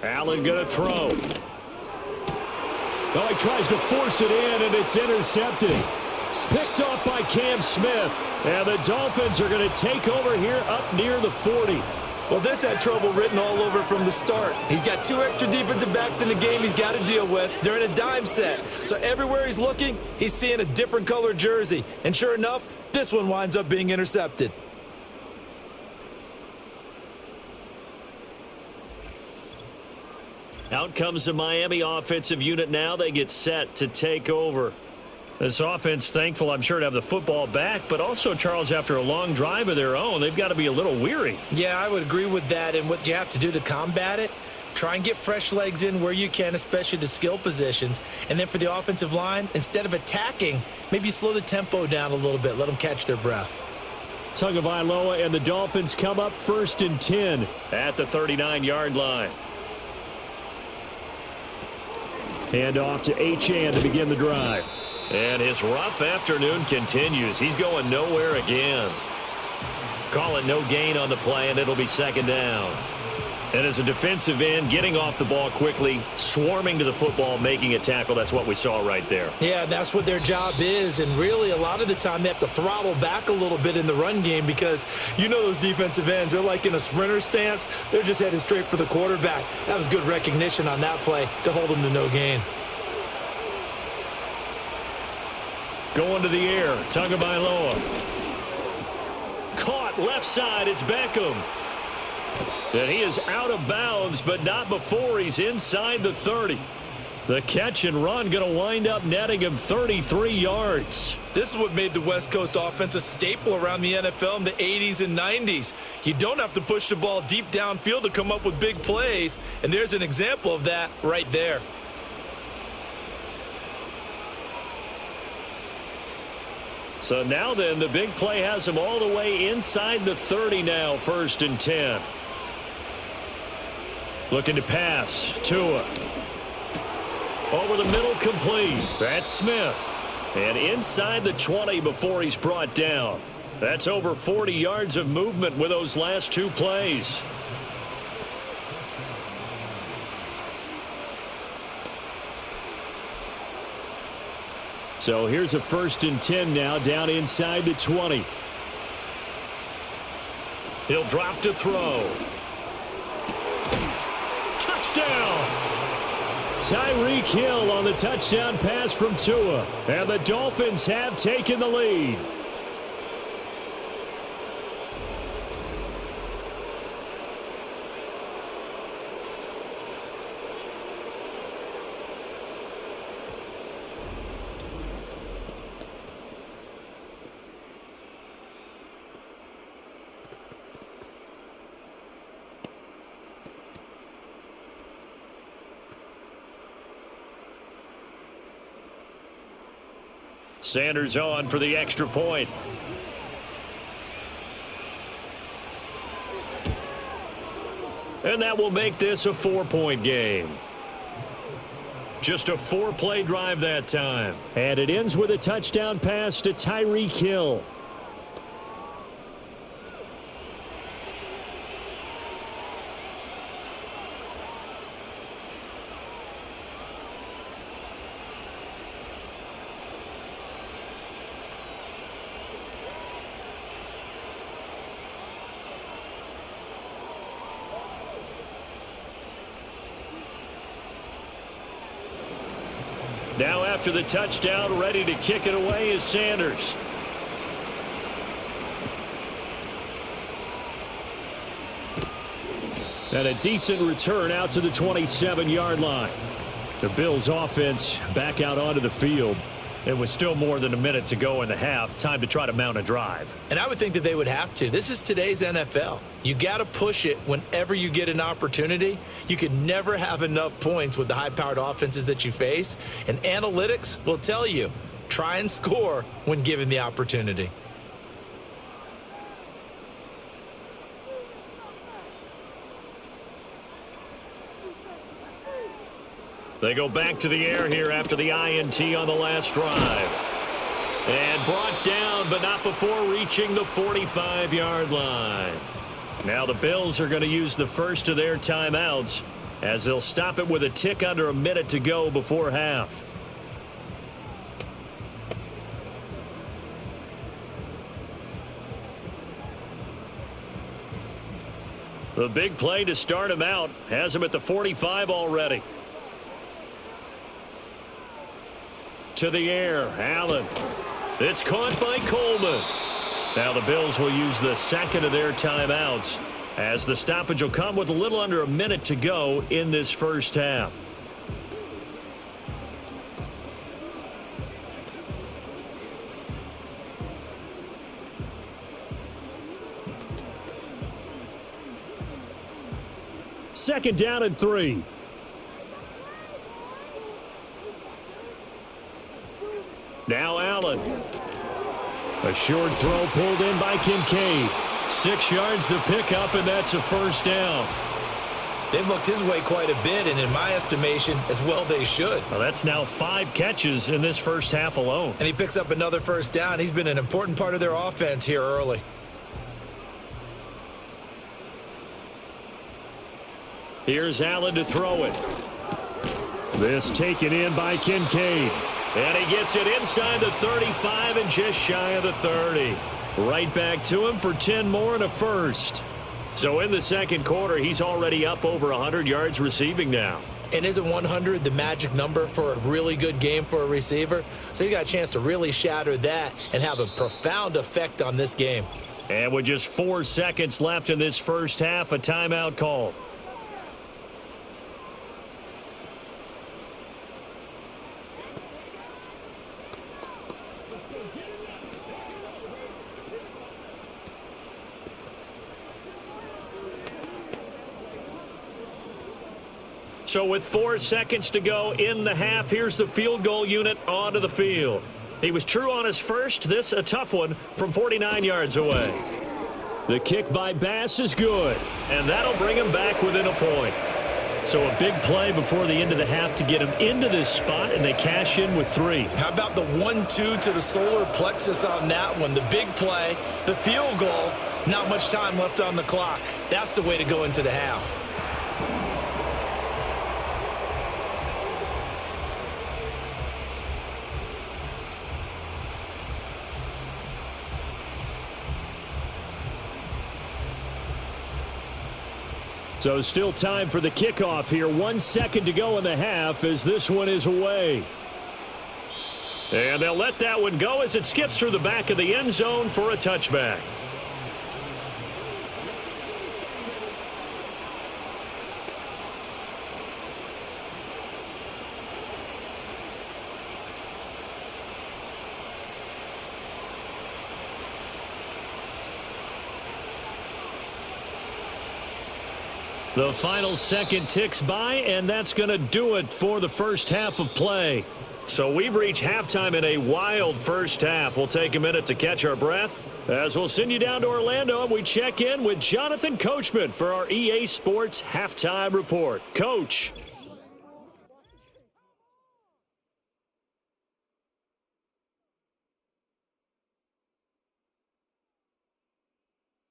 Allen going to throw. Oh, he tries to force it in, and it's intercepted. Picked off by Cam Smith. And the Dolphins are going to take over here up near the 40. Well, this had trouble written all over from the start. He's got 2 extra defensive backs in the game he's got to deal with. They're in a dime set. So everywhere he's looking, he's seeing a different colored jersey. And sure enough, this one winds up being intercepted. Out comes the Miami offensive unit now. They get set to take over. This offense, thankful, I'm sure, to have the football back, but also, Charles, after a long drive of their own, they've got to be a little weary. Yeah, I would agree with that, and what you have to do to combat it, try and get fresh legs in where you can, especially the skill positions. And then for the offensive line, instead of attacking, maybe slow the tempo down a little bit, let them catch their breath. Tagovailoa and the Dolphins come up 1st and 10 at the 39-yard line. Hand off to Achane to begin the drive. And his rough afternoon continues. He's going nowhere again. Call it no gain on the play, and it'll be 2nd down. And as a defensive end, getting off the ball quickly, swarming to the football, making a tackle, that's what we saw right there. Yeah, that's what their job is, and really a lot of the time they have to throttle back a little bit in the run game because you know those defensive ends, they're like in a sprinter stance. They're just headed straight for the quarterback. That was good recognition on that play to hold them to no gain. Going to the air, Tagovailoa. Caught left side, it's Beckham. And he is out of bounds, but not before he's inside the 30. The catch and run going to wind up netting him 33 yards. This is what made the West Coast offense a staple around the NFL in the 80s and 90s. You don't have to push the ball deep downfield to come up with big plays, and there's an example of that right there. So now then, the big play has him all the way inside the 30 now, 1st and 10. Looking to pass. Tua. Over the middle, complete. That's Smith. And inside the 20 before he's brought down. That's over 40 yards of movement with those last two plays. So here's a 1st and 10 now, down inside the 20. He'll drop to throw. Touchdown! Tyreek Hill on the touchdown pass from Tua. And the Dolphins have taken the lead. Sanders on for the extra point. And that will make this a 4-point game. Just a 4-play drive that time. And it ends with a touchdown pass to Tyreek Hill. Now after the touchdown, ready to kick it away is Sanders. And a decent return out to the 27-yard line. The Bills offense back out onto the field. It was still more than a minute to go in the half. Time to try to mount a drive. And I would think that they would have to. This is today's NFL. You got to push it whenever you get an opportunity. You can never have enough points with the high-powered offenses that you face. And analytics will tell you, try and score when given the opportunity. They go back to the air here after the INT on the last drive. And brought down, but not before reaching the 45-yard line. Now the Bills are going to use the first of their timeouts as they'll stop it with a tick under a minute to go before half. The big play to start him out has him at the 45 already. To the air, Allen. It's caught by Coleman. Now the Bills will use the second of their timeouts as the stoppage will come with a little under a minute to go in this first half. Second down and 3. Now Allen. A short throw pulled in by Kincaid. 6 yards to pick up, and that's a first down. They've looked his way quite a bit, and in my estimation, as well they should. Well, that's now 5 catches in this first half alone. And he picks up another first down. He's been an important part of their offense here early. Here's Allen to throw it. This taken in by Kincaid. And he gets it inside the 35 and just shy of the 30. Right back to him for 10 more and a first. So in the second quarter, he's already up over 100 yards receiving now. And isn't 100 the magic number for a really good game for a receiver? So he got a chance to really shatter that and have a profound effect on this game. And with just 4 seconds left in this first half, a timeout call. So with 4 seconds to go in the half, here's the field goal unit onto the field. He was true on his first. This a tough one from 49 yards away. The kick by Bass is good, and that'll bring him back within a point. So a big play before the end of the half to get them into this spot, and they cash in with 3. How about the 1-2 to the solar plexus on that one? The big play, the field goal, not much time left on the clock. That's the way to go into the half. So still time for the kickoff here. 1 second to go in the half as this one is away. And they'll let that one go as it skips through the back of the end zone for a touchback. The final second ticks by, and that's going to do it for the first half of play. So we've reached halftime in a wild first half. We'll take a minute to catch our breath as we'll send you down to Orlando and we check in with Jonathan Coachman for our EA Sports Halftime Report. Coach.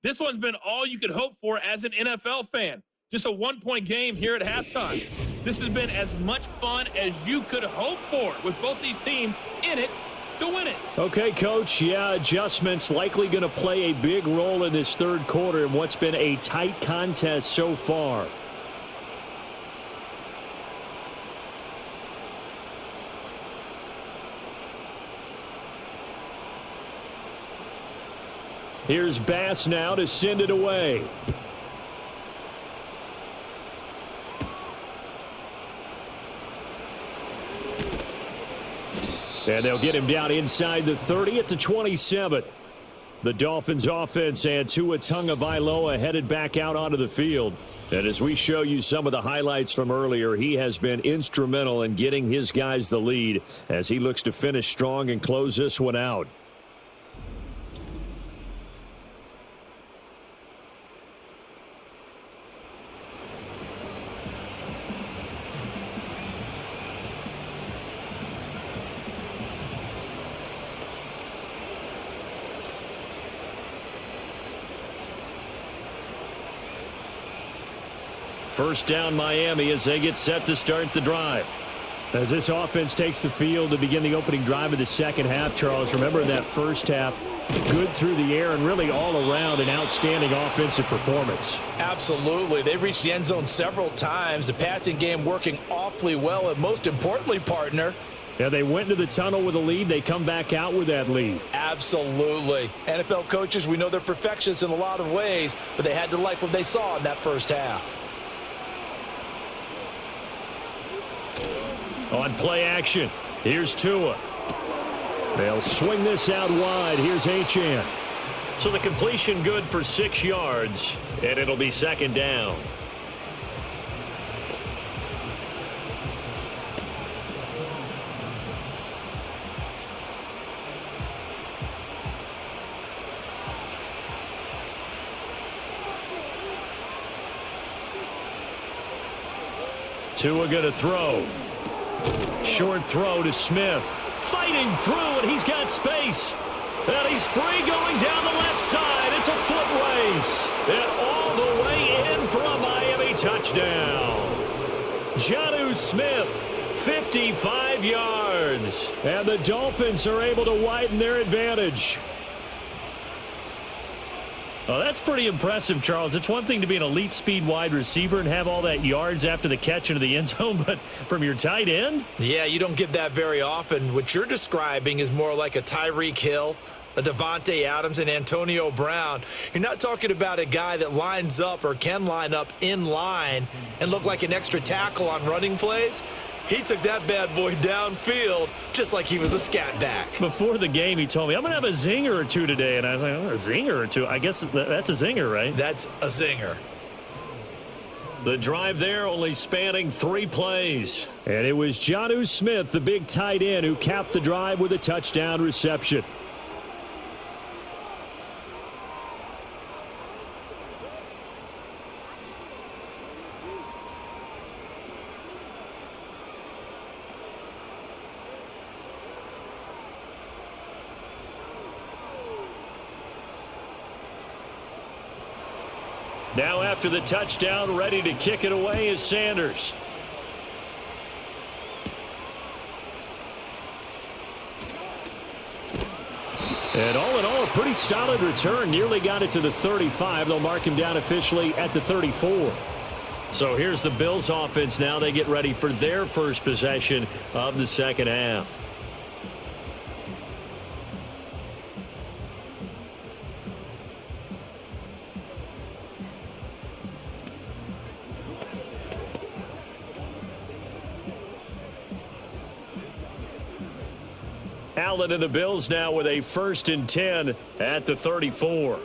This one's been all you could hope for as an NFL fan. Just a one-point game here at halftime. This has been as much fun as you could hope for with both these teams in it to win it. Okay, Coach. Yeah, adjustments likely going to play a big role in this third quarter in what's been a tight contest so far. Here's Bass now to send it away. And they'll get him down inside the 30 at the 27. The Dolphins offense and Tua Tagovailoa headed back out onto the field. And as we show you some of the highlights from earlier, he has been instrumental in getting his guys the lead as he looks to finish strong and close this one out. First down Miami as they get set to start the drive. As this offense takes the field to begin the opening drive of the second half, Charles, remember in that first half, good through the air and really all around an outstanding offensive performance. Absolutely. They've reached the end zone several times. The passing game working awfully well, and most importantly, partner, yeah, they went into the tunnel with a lead. They come back out with that lead. Absolutely. NFL coaches, we know they're perfectionists in a lot of ways, but they had to like what they saw in that first half. On play action, here's Tua. They'll swing this out wide. Here's Achane. So the completion good for 6 yards, and it'll be second down. Tua going to throw. Short throw to Smith. Fighting through, and he's got space. And he's free going down the left side. It's a foot race. And all the way in for a Miami touchdown. Jonnu Smith, 55 yards. And the Dolphins are able to widen their advantage. Oh, that's pretty impressive, Charles. It's one thing to be an elite speed wide receiver and have all that yards after the catch into the end zone, but from your tight end? Yeah, you don't get that very often. What you're describing is more like a Tyreek Hill, a Devontae Adams, and Antonio Brown. You're not talking about a guy that lines up or can line up in line and look like an extra tackle on running plays. He took that bad boy downfield just like he was a scat back. Before the game, he told me, I'm going to have a zinger or two today. And I was like, oh, a zinger or two? I guess that's a zinger, right? That's a zinger. The drive there only spanning 3 plays. And it was Jonnu Smith, the big tight end, who capped the drive with a touchdown reception. Now after the touchdown, ready to kick it away is Sanders. And all in all, a pretty solid return. Nearly got it to the 35. They'll mark him down officially at the 34. So here's the Bills offense now. They get ready for their first possession of the second half. Allen and the Bills now with a 1st and 10 at the 34.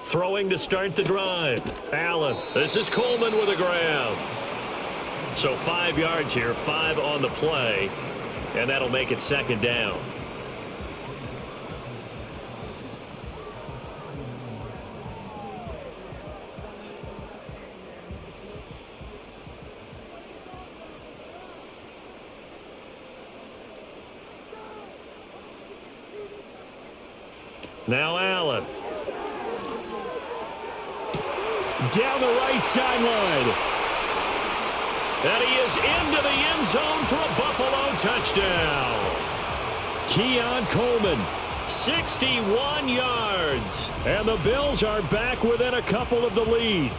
Throwing to start the drive. Allen. This is Coleman with a grab. So 5 yards here, 5 on the play, and that'll make it 2nd down. Now Allen. Down the right sideline. And he is into the end zone for a Buffalo touchdown. Keon Coleman, 61 yards. And the Bills are back within a couple of the lead.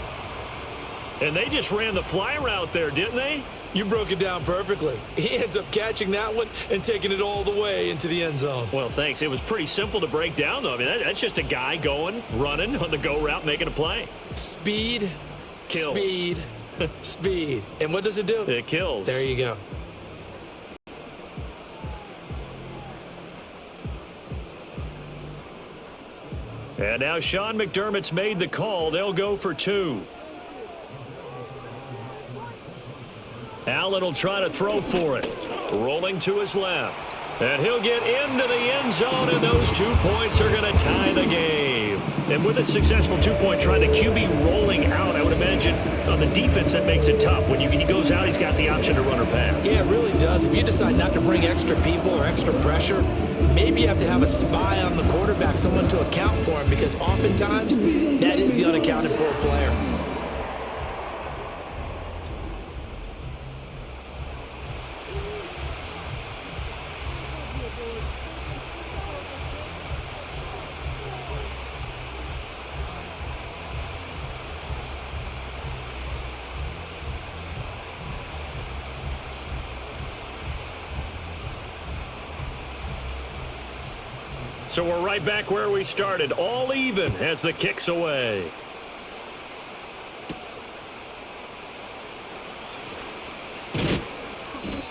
And they just ran the fly route there, didn't they? You broke it down perfectly. He ends up catching that one and taking it all the way into the end zone. Well, thanks. It was pretty simple to break down, though. I mean, that's just a guy going, running on the go route, making a play. Speed, kills. Speed, speed. And what does it do? It kills. There you go. And now Sean McDermott's made the call. They'll go for 2. Allen will try to throw for it. Rolling to his left. And he'll get into the end zone, and those 2 points are going to tie the game. And with a successful 2-point try, the QB rolling out, I would imagine on the defense that makes it tough. When he goes out, he's got the option to run or pass. Yeah, it really does. If you decide not to bring extra people or extra pressure, maybe you have to have a spy on the quarterback, someone to account for him, because oftentimes that is the unaccounted for player. So we're right back where we started, all even as the kick's away.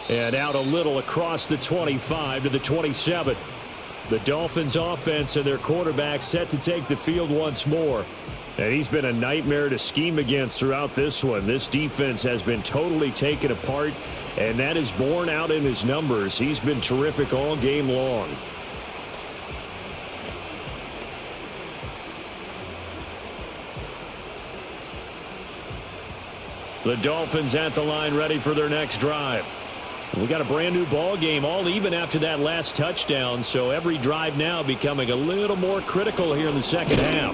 And out a little across the 25 to the 27. The Dolphins offense and their quarterback set to take the field once more. And he's been a nightmare to scheme against throughout this one. This defense has been totally taken apart, and that is borne out in his numbers. He's been terrific all game long. The Dolphins at the line ready for their next drive. We got a brand new ball game, all even after that last touchdown, so every drive now becoming a little more critical here in the second half.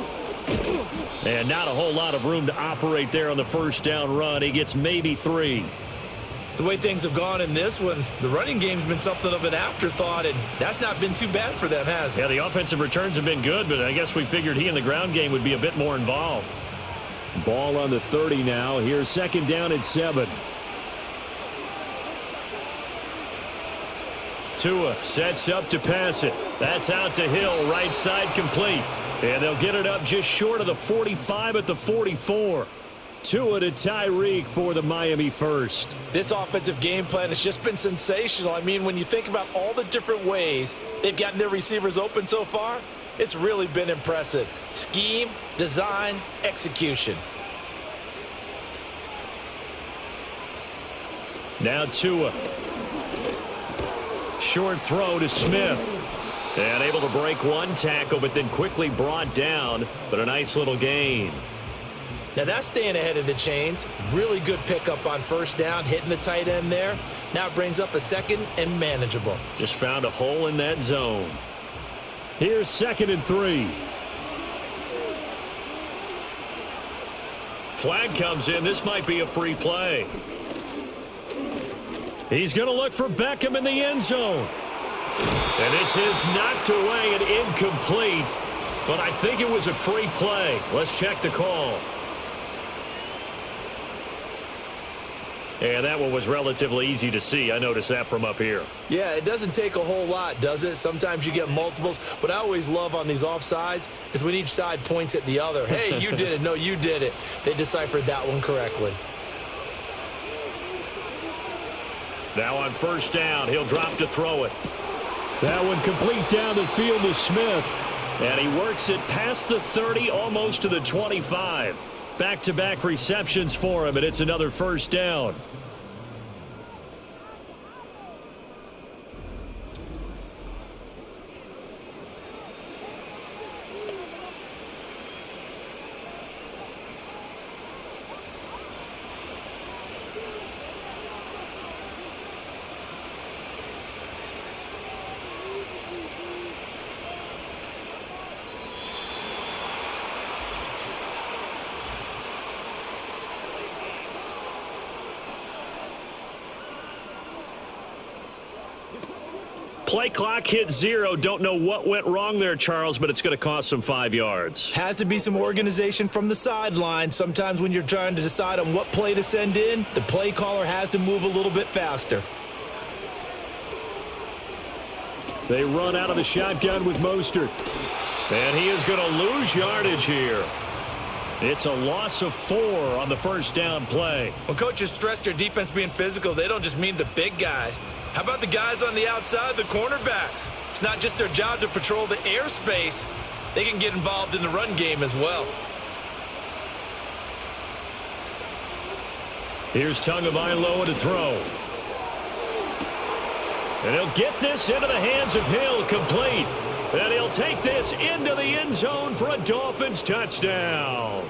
And not a whole lot of room to operate there on the first down run. He gets maybe 3. The way things have gone in this one, the running game's been something of an afterthought, and that's not been too bad for them, has it? Yeah, the offensive returns have been good, but I guess we figured he in the ground game would be a bit more involved. Ball on the 30 now. Here's 2nd down and 7. Tua sets up to pass it. That's out to Hill, right side complete. And they'll get it up just short of the 45 at the 44. Tua to Tyreek for the Miami first. This offensive game plan has just been sensational. I mean, when you think about all the different ways they've gotten their receivers open so far, it's really been impressive. Scheme, design, execution. Now Tua. Short throw to Smith. And able to break one tackle, but then quickly brought down. But a nice little gain. Now that's staying ahead of the chains. Really good pickup on first down, hitting the tight end there. Now it brings up a second and manageable. Just found a hole in that zone. Here's 2nd and 3. Flag comes in. This might be a free play. He's going to look for Beckham in the end zone. And this is knocked away and incomplete. But I think it was a free play. Let's check the call. And that one was relatively easy to see. I noticed that from up here. Yeah, it doesn't take a whole lot, does it? Sometimes you get multiples. What I always love on these offsides is when each side points at the other. Hey, you did it. No, you did it. They deciphered that one correctly. Now on 1st down, he'll drop to throw it. That one complete down the field to Smith. And he works it past the 30, almost to the 25. Back-to-back receptions for him, and it's another 1st down. Play clock hit 0. Don't know what went wrong there, Charles, but it's going to cost them 5 yards. Has to be some organization from the sideline. Sometimes when you're trying to decide on what play to send in, the play caller has to move a little bit faster. They run out of the shotgun with Mostert. And he is going to lose yardage here. It's a loss of 4 on the 1st down play. When coaches stress their defense being physical, they don't just mean the big guys. How about the guys on the outside, the cornerbacks? It's not just their job to patrol the airspace. They can get involved in the run game as well. Here's Tagovailoa to throw. And he'll get this into the hands of Hill, complete. And he'll take this into the end zone for a Dolphins touchdown.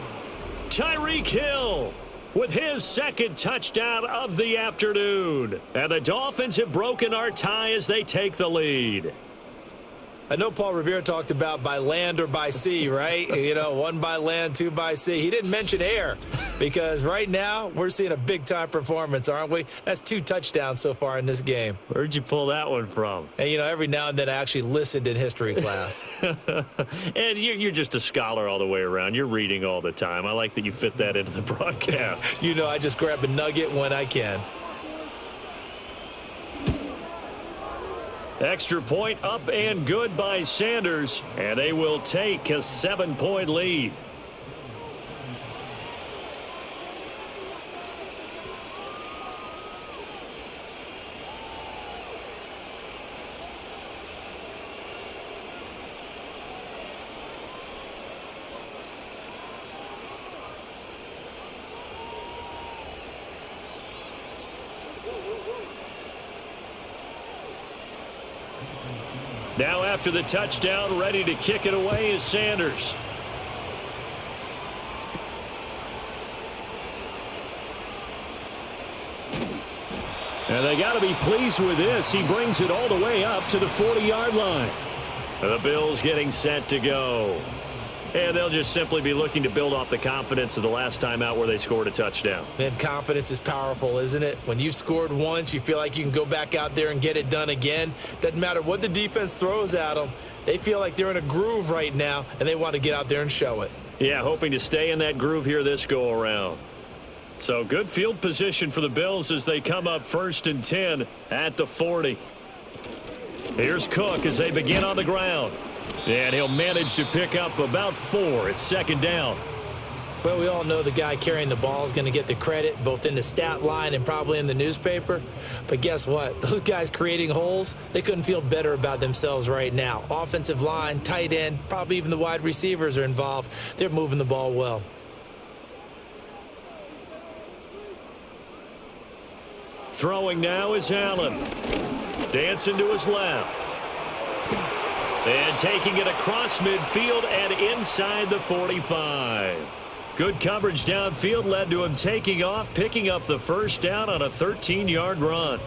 Tyreek Hill with his 2nd touchdown of the afternoon. And the Dolphins have broken our tie as they take the lead. I know Paul Revere talked about by land or by sea, right? You know, 1 by land, 2 by sea. He didn't mention air because right now we're seeing a big-time performance, aren't we? That's 2 touchdowns so far in this game. Where'd you pull that one from? And, you know, every now and then I actually listened in history class. And you're just a scholar all the way around. You're reading all the time. I like that you fit that into the broadcast. You know, I just grab a nugget when I can. Extra point up and good by Sanders, and they will take a 7-point lead. Now after the touchdown, ready to kick it away is Sanders. And they got to be pleased with this. He brings it all the way up to the 40-yard line. The Bills getting set to go. And they'll just simply be looking to build off the confidence of the last time out where they scored a touchdown. Man, confidence is powerful, isn't it? When you've scored once, you feel like you can go back out there and get it done again. Doesn't matter what the defense throws at them. They feel like they're in a groove right now, and they want to get out there and show it. Yeah, hoping to stay in that groove here this go-around. So good field position for the Bills as they come up 1st and 10 at the 40. Here's Cook as they begin on the ground. And he'll manage to pick up about 4. It's 2nd down. Well, we all know the guy carrying the ball is going to get the credit both in the stat line and probably in the newspaper. But guess what? Those guys creating holes, they couldn't feel better about themselves right now. Offensive line, tight end, probably even the wide receivers are involved. They're moving the ball well. Throwing now is Allen. Dancing to his left. And taking it across midfield and inside the 45. Good coverage downfield led to him taking off, picking up the 1st down on a 13-yard run.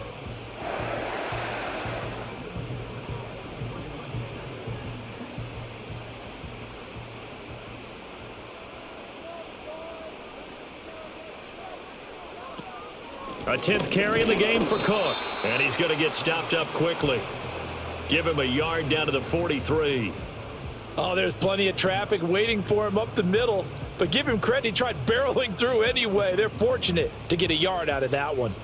A 10th carry in the game for Cook. And he's going to get stopped up quickly. Give him a yard down to the 43. Oh, there's plenty of traffic waiting for him up the middle. But give him credit, he tried barreling through anyway. They're fortunate to get a yard out of that one.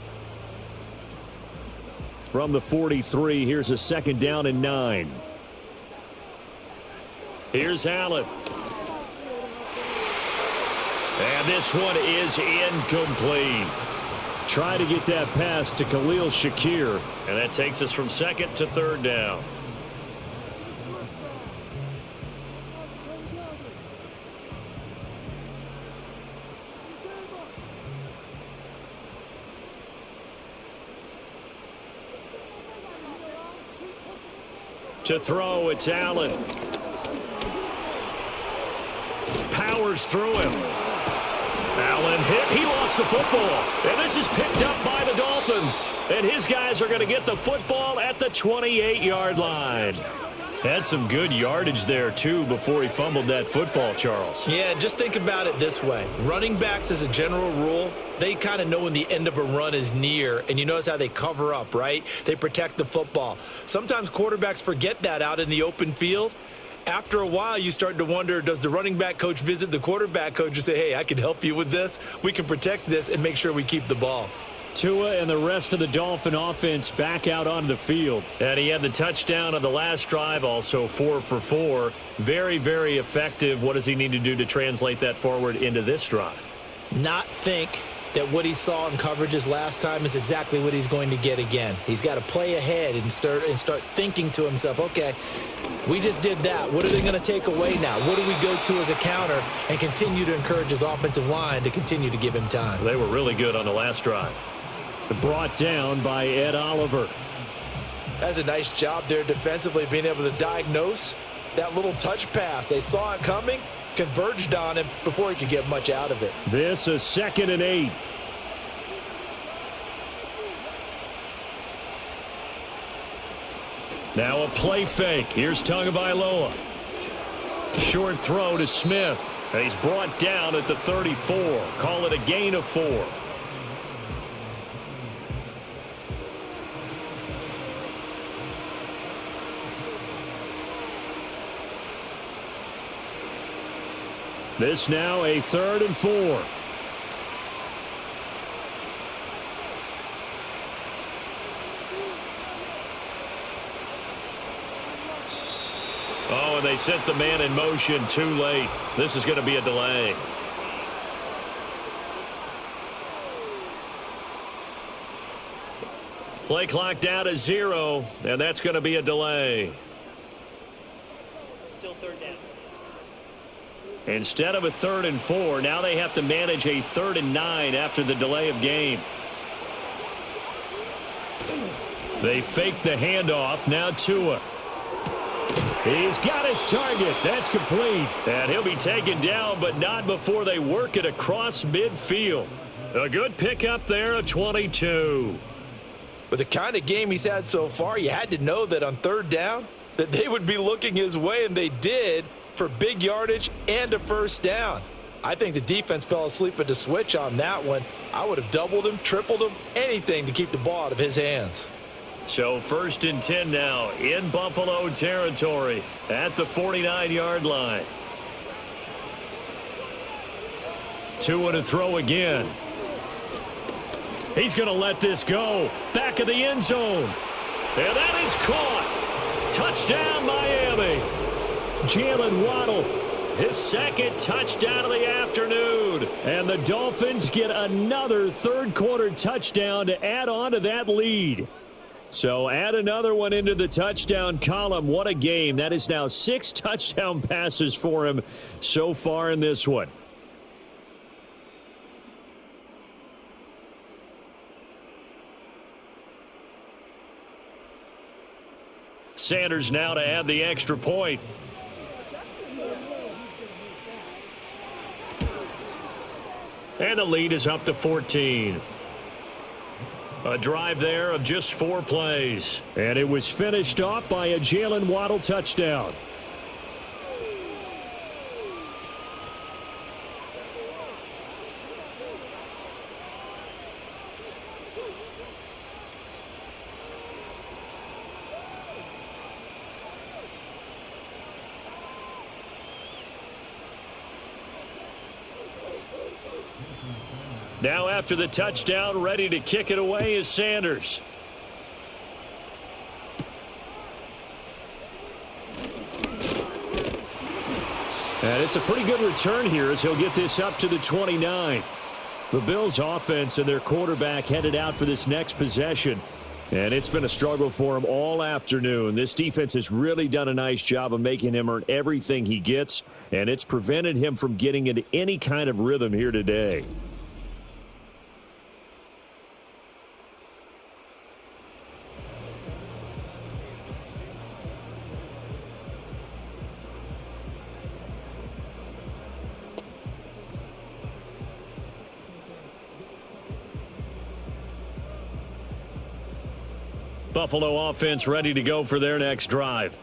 From the 43, here's a 2nd down and 9. Here's Allen. And this one is incomplete. Try to get that pass to Khalil Shakir. And that takes us from 2nd to 3rd down. To throw, it's Allen. Powers through him. Allen hit. He lost the football. And this is picked up by the Dolphins. And his guys are going to get the football at the 28-yard line. Had some good yardage there, too, before he fumbled that football, Charles. Yeah, just think about it this way. Running backs, as a general rule, they kind of know when the end of a run is near, and you notice how they cover up, right? They protect the football. Sometimes quarterbacks forget that out in the open field. After a while, you start to wonder, does the running back coach visit the quarterback coach and say, hey, I can help you with this. We can protect this and make sure we keep the ball. Tua and the rest of the Dolphin offense back out onto the field. And he had the touchdown on the last drive, also 4 for 4. Very, very effective. What does he need to do to translate that forward into this drive? Not think that what he saw in coverages last time is exactly what he's going to get again. He's got to play ahead and start thinking to himself, okay, we just did that. What are they going to take away now? What do we go to as a counter? And continue to encourage his offensive line to continue to give him time. They were really good on the last drive. Brought down by Ed Oliver. That's a nice job there defensively, being able to diagnose that little touch pass. They saw it coming, converged on him before he could get much out of it. This is 2nd and 8. Now a play fake. Here's Tagovailoa. Short throw to Smith. And he's brought down at the 34. Call it a gain of 4. This now a 3rd and 4. Oh, and they sent the man in motion too late. This is going to be a delay. Play clock down to 0, and that's going to be a delay. Still 3rd down. Instead of a 3rd and 4, now they have to manage a 3rd and 9 after the delay of game. They fake the handoff. Now Tua. He's got his target. That's complete. And he'll be taken down, but not before they work it across midfield. A good pickup there, a 22. With the kind of game he's had so far, you had to know that on 3rd down that they would be looking his way, and they did, for big yardage and a 1st down. I think the defense fell asleep at the switch on that one. I would have doubled him, tripled him, anything to keep the ball out of his hands. So 1st and 10 now in Buffalo territory at the 49-yard line. Tua to throw again. He's going to let this go. Back of the end zone. And that is caught. Touchdown, Miami. Jalen Waddle, his 2nd touchdown of the afternoon. And the Dolphins get another 3rd-quarter touchdown to add on to that lead. So add another one into the touchdown column. What a game. That is now 6 touchdown passes for him so far in this one. Sanders now to add the extra point. And the lead is up to 14. A drive there of just 4 plays. And it was finished off by a Jalen Waddle touchdown. Now after the touchdown, ready to kick it away is Sanders. And it's a pretty good return here as he'll get this up to the 29. The Bills offense and their quarterback headed out for this next possession. And it's been a struggle for him all afternoon. This defense has really done a nice job of making him earn everything he gets. And it's prevented him from getting into any kind of rhythm here today. Buffalo offense ready to go for their next drive.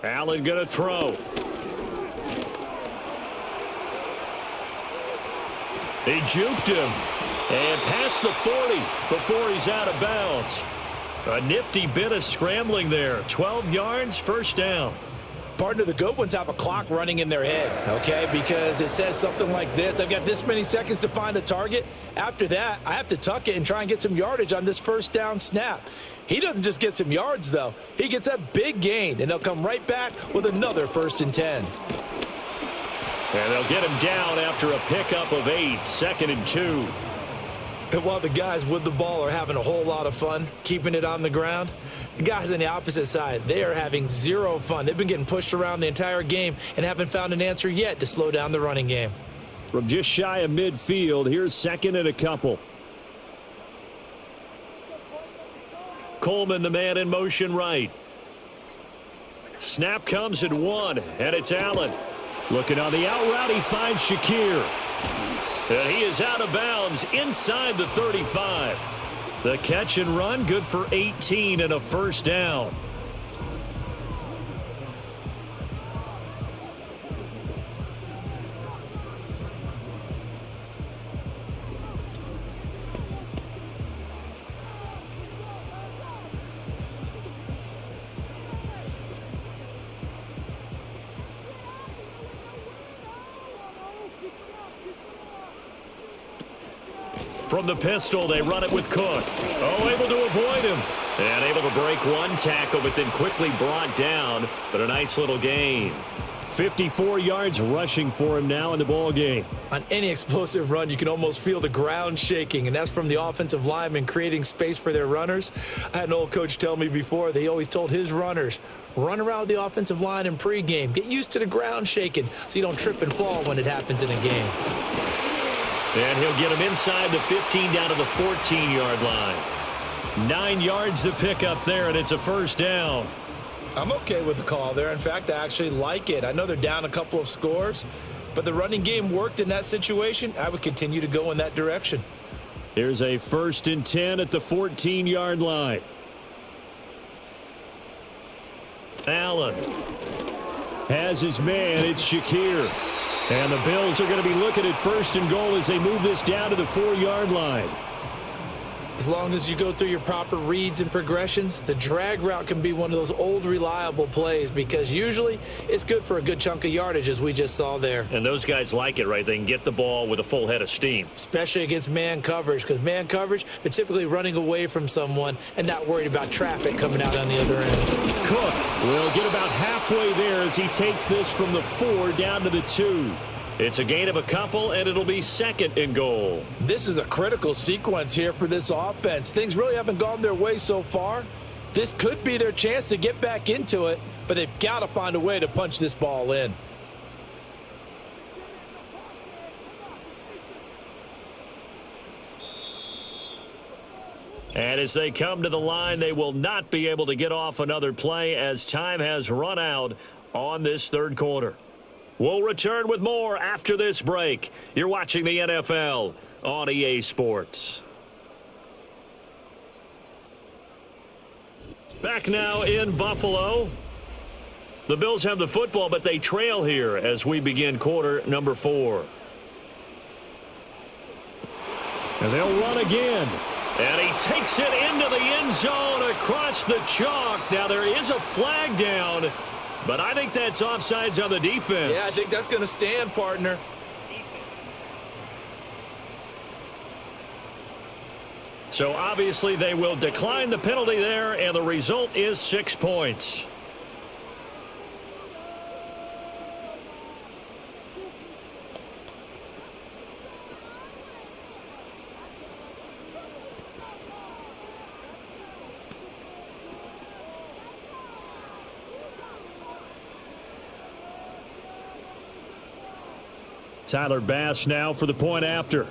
Allen going to throw. He juked him and past the 40 before he's out of bounds. A nifty bit of scrambling there. 12 yards, first down. Partner, the good ones have a clock running in their head, okay, because it says something like this: I've got this many seconds to find a target. After that, I have to tuck it and try and get some yardage on this first down snap. He doesn't just get some yards, though. He gets a big gain, and they'll come right back with another 1st and 10. And they'll get him down after a pickup of 8, 2nd and 2. And while the guys with the ball are having a whole lot of fun keeping it on the ground, the guys on the opposite side, they are having zero fun. They've been getting pushed around the entire game and haven't found an answer yet to slow down the running game. From just shy of midfield, here's 2nd and a couple. Coleman, the man in motion right. Snap comes at 1, and it's Allen. Looking on the out route, he finds Shakir. And he is out of bounds inside the 35. The catch and run, good for 18 and a first down. From the pistol, they run it with Cook. Oh, able to avoid him. And able to break one tackle, but then quickly brought down. But a nice little gain. 54 yards rushing for him now in the ball game. On any explosive run, you can almost feel the ground shaking, and that's from the offensive linemen creating space for their runners. I had an old coach tell me before, they always told his runners, run around the offensive line in pregame. Get used to the ground shaking so you don't trip and fall when it happens in a game. And he'll get him inside the 15 down to the 14-yard line. 9 yards to pick up there, and it's a first down. I'm okay with the call there. In fact, I actually like it. I know they're down a couple of scores, but the running game worked in that situation. I would continue to go in that direction. Here's a 1st and 10 at the 14-yard line. Allen has his man. It's Shakir. And the Bills are going to be looking at 1st and goal as they move this down to the 4-yard line. As long as you go through your proper reads and progressions, the drag route can be one of those old reliable plays because usually it's good for a good chunk of yardage, as we just saw there. And those guys like it, right? They can get the ball with a full head of steam. Especially against man coverage, because man coverage, they're typically running away from someone and not worried about traffic coming out on the other end. Cook will get about halfway there as he takes this from the 4 down to the 2. It's a gain of a couple, and it'll be 2nd and goal. This is a critical sequence here for this offense. Things really haven't gone their way so far. This could be their chance to get back into it, but they've got to find a way to punch this ball in. And as they come to the line, they will not be able to get off another play as time has run out on this 3rd quarter. We'll return with more after this break. You're watching the NFL on EA Sports. Back now in Buffalo. The Bills have the football, but they trail here as we begin quarter number 4. And they'll run again. And he takes it into the end zone across the chalk. Now there is a flag down. But I think that's offsides on the defense. Yeah, I think that's going to stand, partner. So obviously they will decline the penalty there, and the result is 6 points. Tyler Bass now for the point after.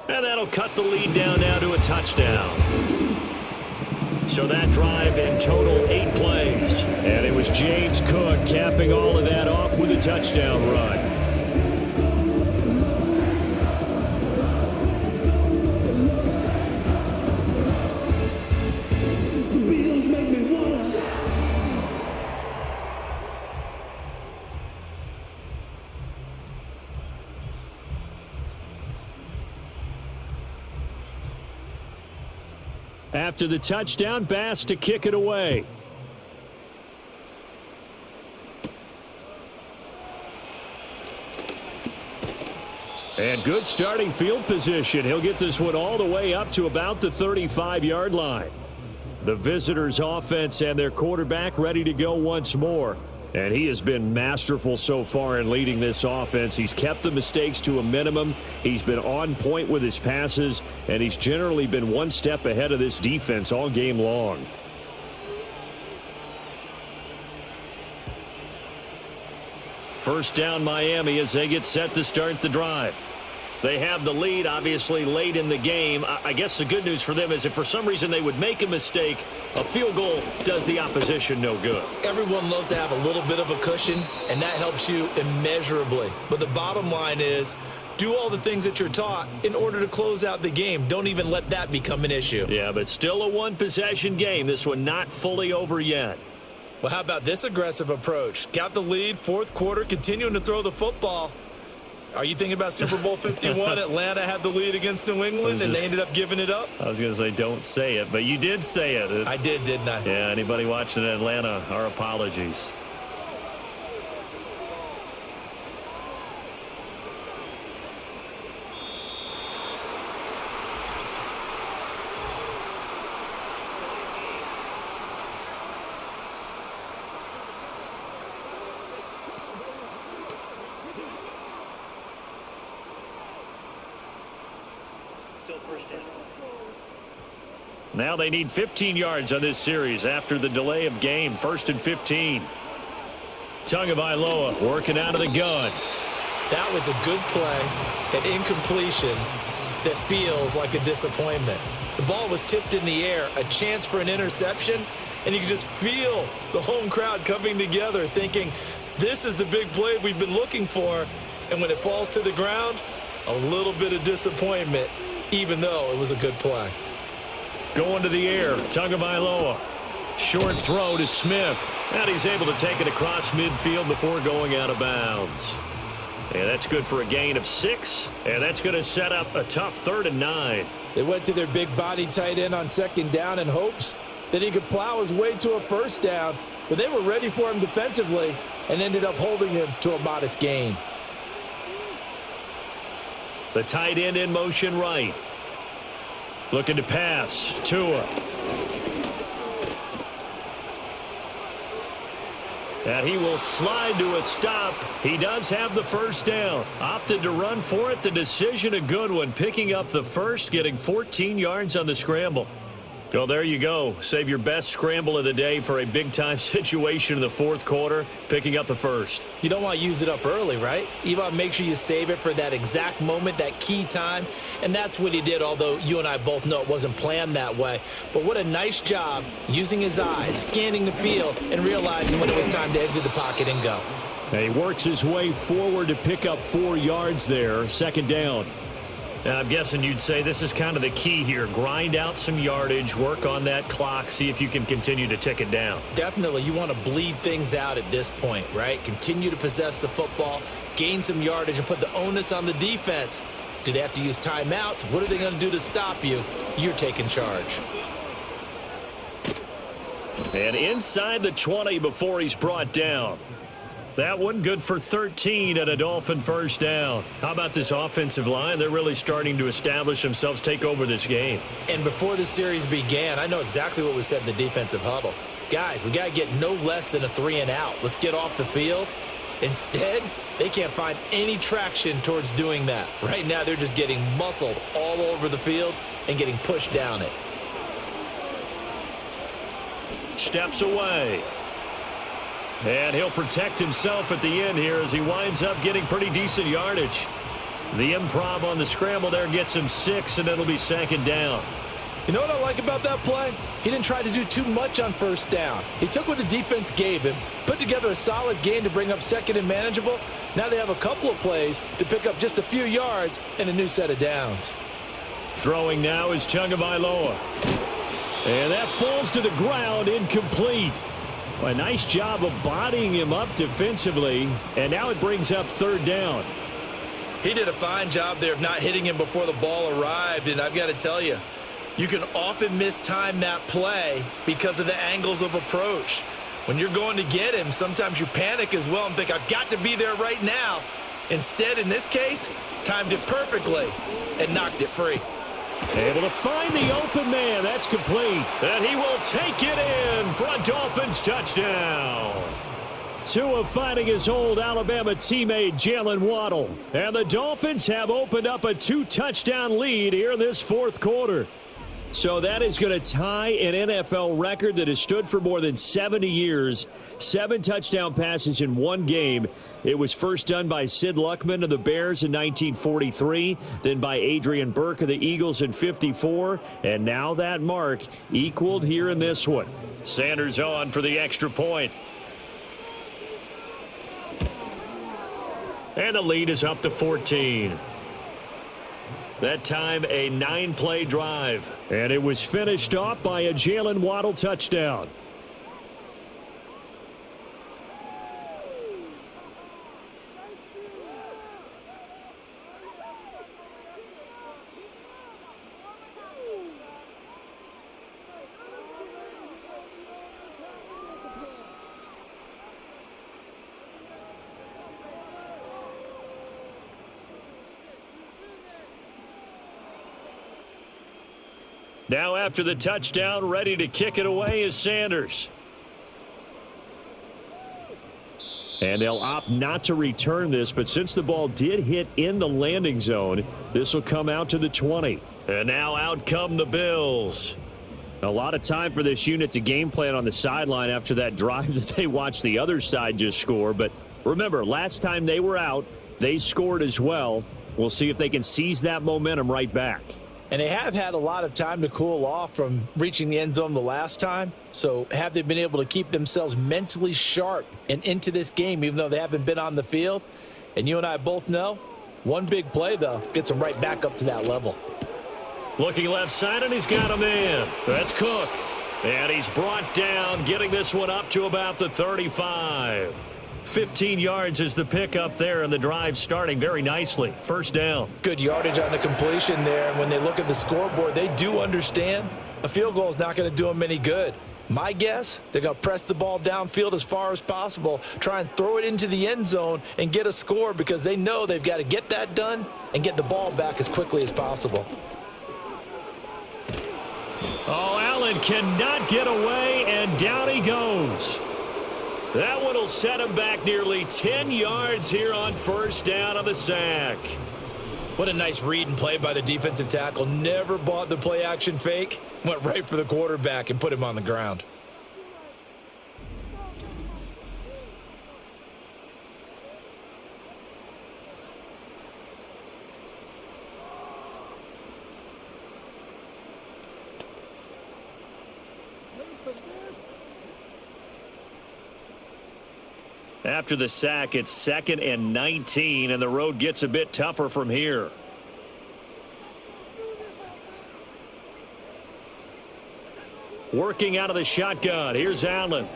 And that'll cut the lead down now to a touchdown. So that drive in total 8 plays. And it was James Cook capping all of that off with a touchdown run. After the touchdown, Bass to kick it away. And good starting field position. He'll get this one all the way up to about the 35-yard line. The visitors' offense and their quarterback ready to go once more. And he has been masterful so far in leading this offense. He's kept the mistakes to a minimum. He's been on point with his passes, and he's generally been one step ahead of this defense all game long. First down Miami as they get set to start the drive. They have the lead, obviously, late in the game. I guess the good news for them is if for some reason they would make a mistake, a field goal does the opposition no good. Everyone loves to have a little bit of a cushion, and that helps you immeasurably. But the bottom line is, do all the things that you're taught in order to close out the game. Don't even let that become an issue. Yeah, but still a one-possession game. This one not fully over yet. Well, how about this aggressive approach? Got the lead, fourth quarter, continuing to throw the football. Are you thinking about Super Bowl 51? Atlanta had the lead against New England, and they ended up giving it up? I was going to say don't say it, but you did say it. I did, didn't I? Yeah, anybody watching Atlanta, our apologies. Now they need 15 yards on this series after the delay of game. 1st and 15. Tagovailoa working out of the gun. That was a good play, an incompletion that feels like a disappointment. The ball was tipped in the air, a chance for an interception, and you can just feel the home crowd coming together thinking, this is the big play we've been looking for. And when it falls to the ground, a little bit of disappointment, even though it was a good play. Going to the air, Tagovailoa. Short throw to Smith. And he's able to take it across midfield before going out of bounds. And that's good for a gain of 6. And that's going to set up a tough 3rd and 9. They went to their big body tight end on 2nd down in hopes that he could plow his way to a 1st down. But they were ready for him defensively and ended up holding him to a modest gain. The tight end in motion right. Looking to pass. Tua. And he will slide to a stop. He does have the 1st down. Opted to run for it. The decision a good one. Picking up the 1st, getting 14 yards on the scramble. Well, there you go. Save your best scramble of the day for a big-time situation in the 4th quarter, picking up the 1st. You don't want to use it up early, right? You want to make sure you save it for that exact moment, that key time, and that's what he did, although you and I both know it wasn't planned that way. But what a nice job using his eyes, scanning the field, and realizing when it was time to exit the pocket and go. And he works his way forward to pick up 4 yards there, 2nd down. Now, I'm guessing you'd say this is kind of the key here. Grind out some yardage, work on that clock, see if you can continue to tick it down. Definitely. You want to bleed things out at this point, right? Continue to possess the football, gain some yardage, and put the onus on the defense. Do they have to use timeouts? What are they going to do to stop you? You're taking charge. And inside the 20 before he's brought down. That one good for 13 at a Dolphin first down. How about this offensive line? They're really starting to establish themselves, take over this game. And before the series began, I know exactly what was said in the defensive huddle. Guys, we got to get no less than a 3-and-out. Let's get off the field. Instead, they can't find any traction towards doing that. Right now, they're just getting muscled all over the field and getting pushed down it. Steps away. And he'll protect himself at the end here as he winds up getting pretty decent yardage. The improv on the scramble there gets him 6, and it'll be 2nd down. You know what I like about that play? He didn't try to do too much on first down. He took what the defense gave him, put together a solid game to bring up 2nd and manageable. Now they have a couple of plays to pick up just a few yards and a new set of downs. Throwing now is Tagovailoa. And that falls to the ground, incomplete. A nice job of bodying him up defensively, and now it brings up 3rd down. He did a fine job there of not hitting him before the ball arrived, and I've got to tell you, you can often mistime that play because of the angles of approach. When you're going to get him, sometimes you panic as well and think, I've got to be there right now. Instead, in this case, timed it perfectly and knocked it free. Able to find the open man. That's complete. And he will take it in for a Dolphins touchdown. Tua finding his old Alabama teammate Jalen Waddle. And the Dolphins have opened up a 2-touchdown lead here in this 4th quarter. So that is going to tie an NFL record that has stood for more than 70 years. 7 touchdown passes in one game. It was first done by Sid Luckman of the Bears in 1943, then by Adrian Burke of the Eagles in 54, and now that mark equaled here in this one. Sanders on for the extra point. And the lead is up to 14. That time a 9-play drive. And it was finished off by a Jalen Waddle touchdown. Now after the touchdown, ready to kick it away is Sanders. And they'll opt not to return this, but since the ball did hit in the landing zone, this will come out to the 20. And now out come the Bills. A lot of time for this unit to game plan on the sideline after that drive that they watched the other side just score. But remember, last time they were out, they scored as well. We'll see if they can seize that momentum right back. And they have had a lot of time to cool off from reaching the end zone the last time. So have they been able to keep themselves mentally sharp and into this game, even though they haven't been on the field? And you and I both know, one big play, though, gets them right back up to that level. Looking left side, and he's got a man. That's Cook. And he's brought down, getting this one up to about the 35. 15 yards is the pickup there, and the drive starting very nicely. First down. Good yardage on the completion there. And when they look at the scoreboard, they do understand a field goal is not going to do them any good. My guess, they're going to press the ball downfield as far as possible, try and throw it into the end zone and get a score because they know they've got to get that done and get the ball back as quickly as possible. Oh, Allen cannot get away, and down he goes. That one will set him back nearly 10 yards here on first down on the sack. What a nice read and play by the defensive tackle. Never bought the play-action fake. Went right for the quarterback and put him on the ground. After the sack, it's 2nd and 19, and the road gets a bit tougher from here. Working out of the shotgun. Here's Allen.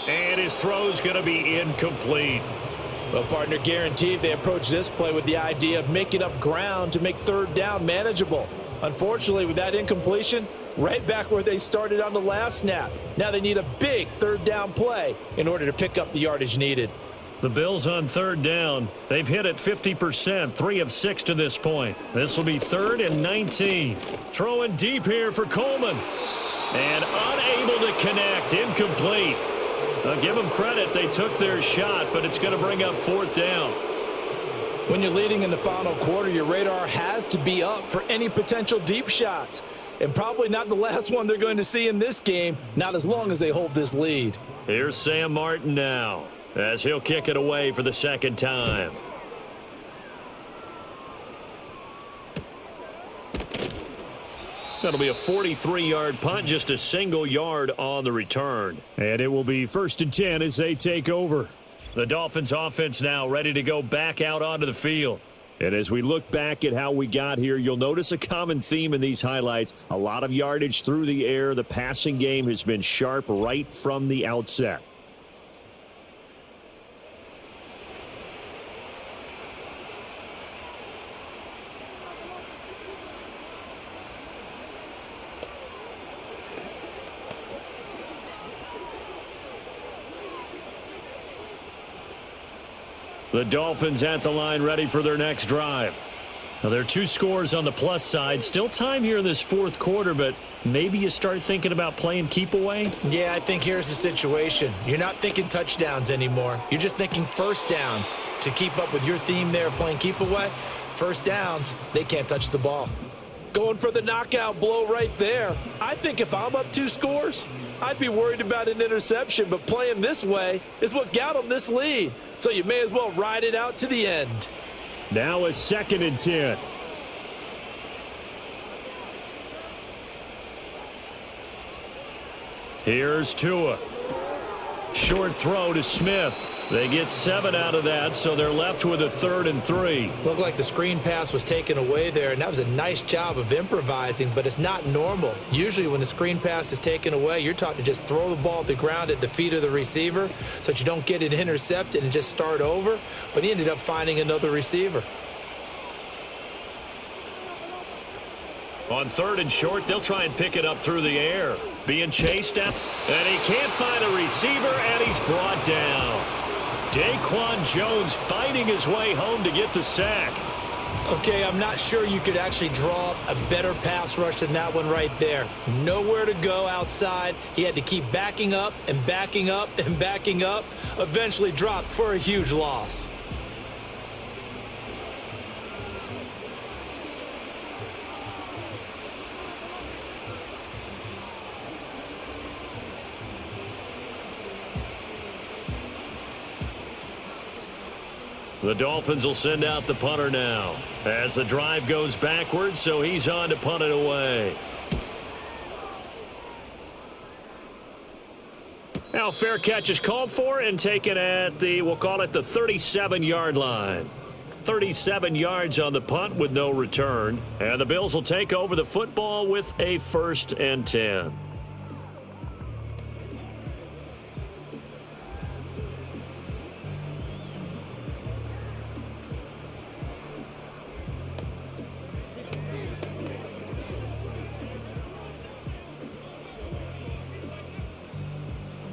And his throw's going to be incomplete. Well, partner, guaranteed they approach this play with the idea of making up ground to make third down manageable. Unfortunately, with that incompletion, right back where they started on the last snap. Now they need a big third down play in order to pick up the yardage needed. The Bills on third down. They've hit it 50%, 3 of 6 to this point. This will be 3rd and 19. Throwing deep here for Coleman. And unable to connect, incomplete. I'll give them credit, they took their shot, but it's going to bring up 4th down. When you're leading in the final quarter, your radar has to be up for any potential deep shots. And probably not the last one they're going to see in this game, not as long as they hold this lead. Here's Sam Martin now, as he'll kick it away for the 2nd time. That'll be a 43-yard punt, just a single yard on the return. And it will be 1st and 10 as they take over. The Dolphins offense now ready to go back out onto the field. And as we look back at how we got here, you'll notice a common theme in these highlights. A lot of yardage through the air. The passing game has been sharp right from the outset. The Dolphins at the line ready for their next drive. Now, there are 2 scores on the plus side. Still time here in this 4th quarter, but maybe you start thinking about playing keep away? Yeah, I think here's the situation. You're not thinking touchdowns anymore. You're just thinking first downs. To keep up with your theme there, playing keep away, first downs, they can't touch the ball. Going for the knockout blow right there. I think if I'm up 2 scores, I'd be worried about an interception, but playing this way is what got them this lead. So you may as well ride it out to the end. Now a 2nd and 10. Here's Tua. Short throw to Smith. They get 7 out of that, so they're left with a 3rd and 3. Looked like the screen pass was taken away there, and that was a nice job of improvising, but it's not normal. Usually when the screen pass is taken away, you're taught to just throw the ball at the ground at the feet of the receiver so that you don't get it intercepted and just start over, but he ended up finding another receiver. On 3rd and short, they'll try and pick it up through the air. Being chased up, and he can't find a receiver, and he's brought down. Daquan Jones fighting his way home to get the sack. Okay, I'm not sure you could actually draw up a better pass rush than that one right there. Nowhere to go outside. He had to keep backing up and backing up and backing up. Eventually dropped for a huge loss. The Dolphins will send out the punter now as the drive goes backwards, so he's on to punt it away. Now fair catch is called for and taken at the, we'll call it the 37-yard line. 37 yards on the punt with no return. And the Bills will take over the football with a 1st and 10.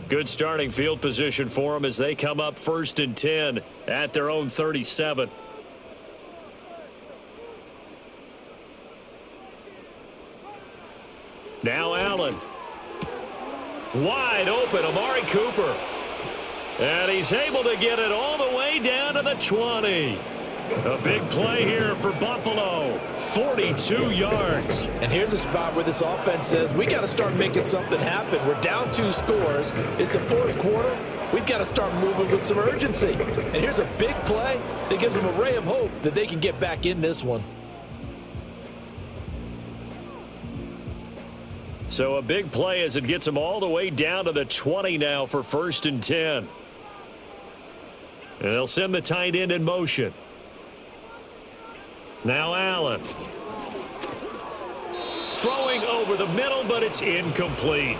Good starting field position for them as they come up 1st and 10 at their own 37. Now Allen. Wide open, Amari Cooper. And he's able to get it all the way down to the 20. A big play here for Buffalo. 42 yards. And here's a spot where this offense says, we got to start making something happen. We're down 2 scores. It's the 4th quarter. We've got to start moving with some urgency. And here's a big play that gives them a ray of hope that they can get back in this one. So a big play as it gets them all the way down to the 20 now for 1st and 10. And they'll send the tight end in motion. Now Allen. Throwing over the middle, but it's incomplete.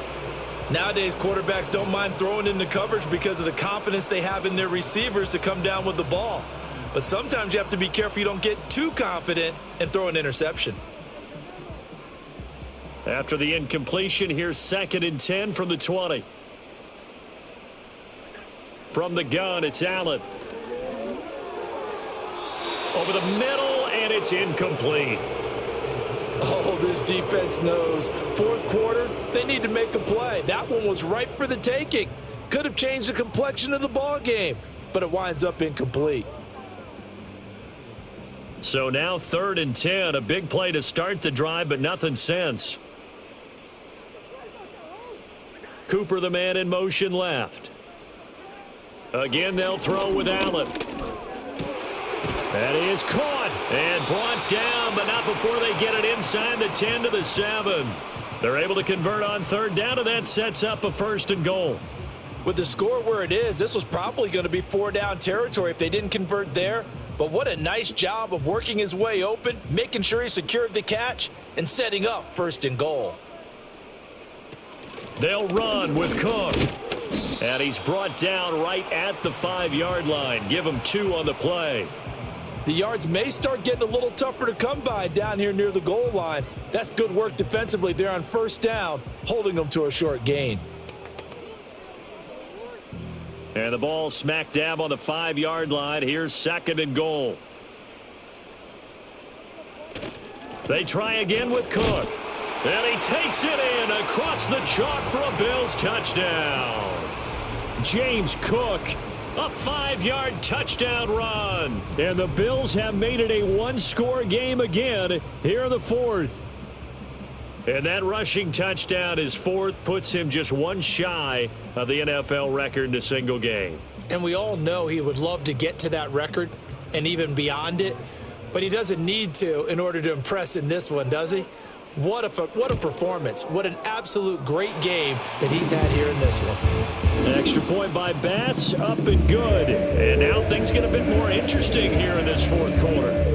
Nowadays, quarterbacks don't mind throwing into coverage because of the confidence they have in their receivers to come down with the ball. But sometimes you have to be careful you don't get too confident and throw an interception. After the incompletion, here's 2nd and 10 from the 20. From the gun, it's Allen. Over the middle, and it's incomplete. Oh, this defense knows. 4th quarter, they need to make a play. That one was ripe for the taking. Could have changed the complexion of the ball game, but it winds up incomplete. So now 3rd and 10, a big play to start the drive, but nothing since. Cooper, the man in motion left. Again, they'll throw with Allen. That is caught and brought down, but not before they get it inside the 10 to the 7. They're able to convert on 3rd down, and that sets up a 1st and goal. With the score where it is, this was probably going to be 4-down territory if they didn't convert there. But what a nice job of working his way open, making sure he secured the catch, and setting up 1st and goal. They'll run with Cook. And he's brought down right at the 5-yard line. Give him 2 on the play. The yards may start getting a little tougher to come by down here near the goal line. That's good work defensively there on 1st down, holding them to a short gain. And the ball smack dab on the 5-yard line. Here's 2nd and goal. They try again with Cook. And he takes it in across the chalk for a Bills touchdown. James Cook, a 5-yard touchdown run. And the Bills have made it a 1-score game again here in the 4th. And that rushing touchdown, his 4th, puts him just 1 shy of the NFL record in a single game. And we all know he would love to get to that record and even beyond it. But he doesn't need to in order to impress in this one, does he? What a performance. What an absolute great game that he's had here in this one. An extra point by Bass, up and good. And now things get a bit more interesting here in this 4th quarter.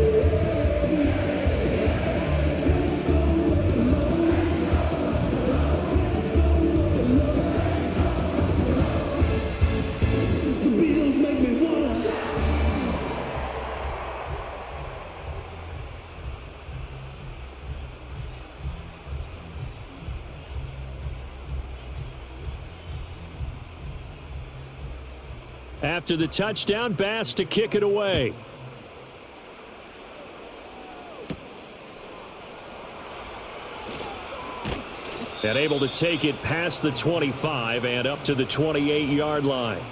After the touchdown, Bass to kick it away. And able to take it past the 25 and up to the 28-yard line.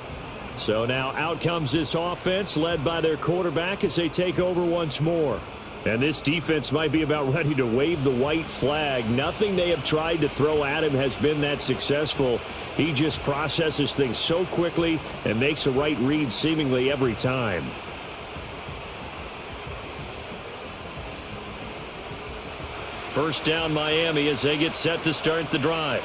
So now out comes this offense led by their quarterback as they take over once more. And this defense might be about ready to wave the white flag. Nothing they have tried to throw at him has been that successful. He just processes things so quickly and makes a right read seemingly every time. First down Miami as they get set to start the drive.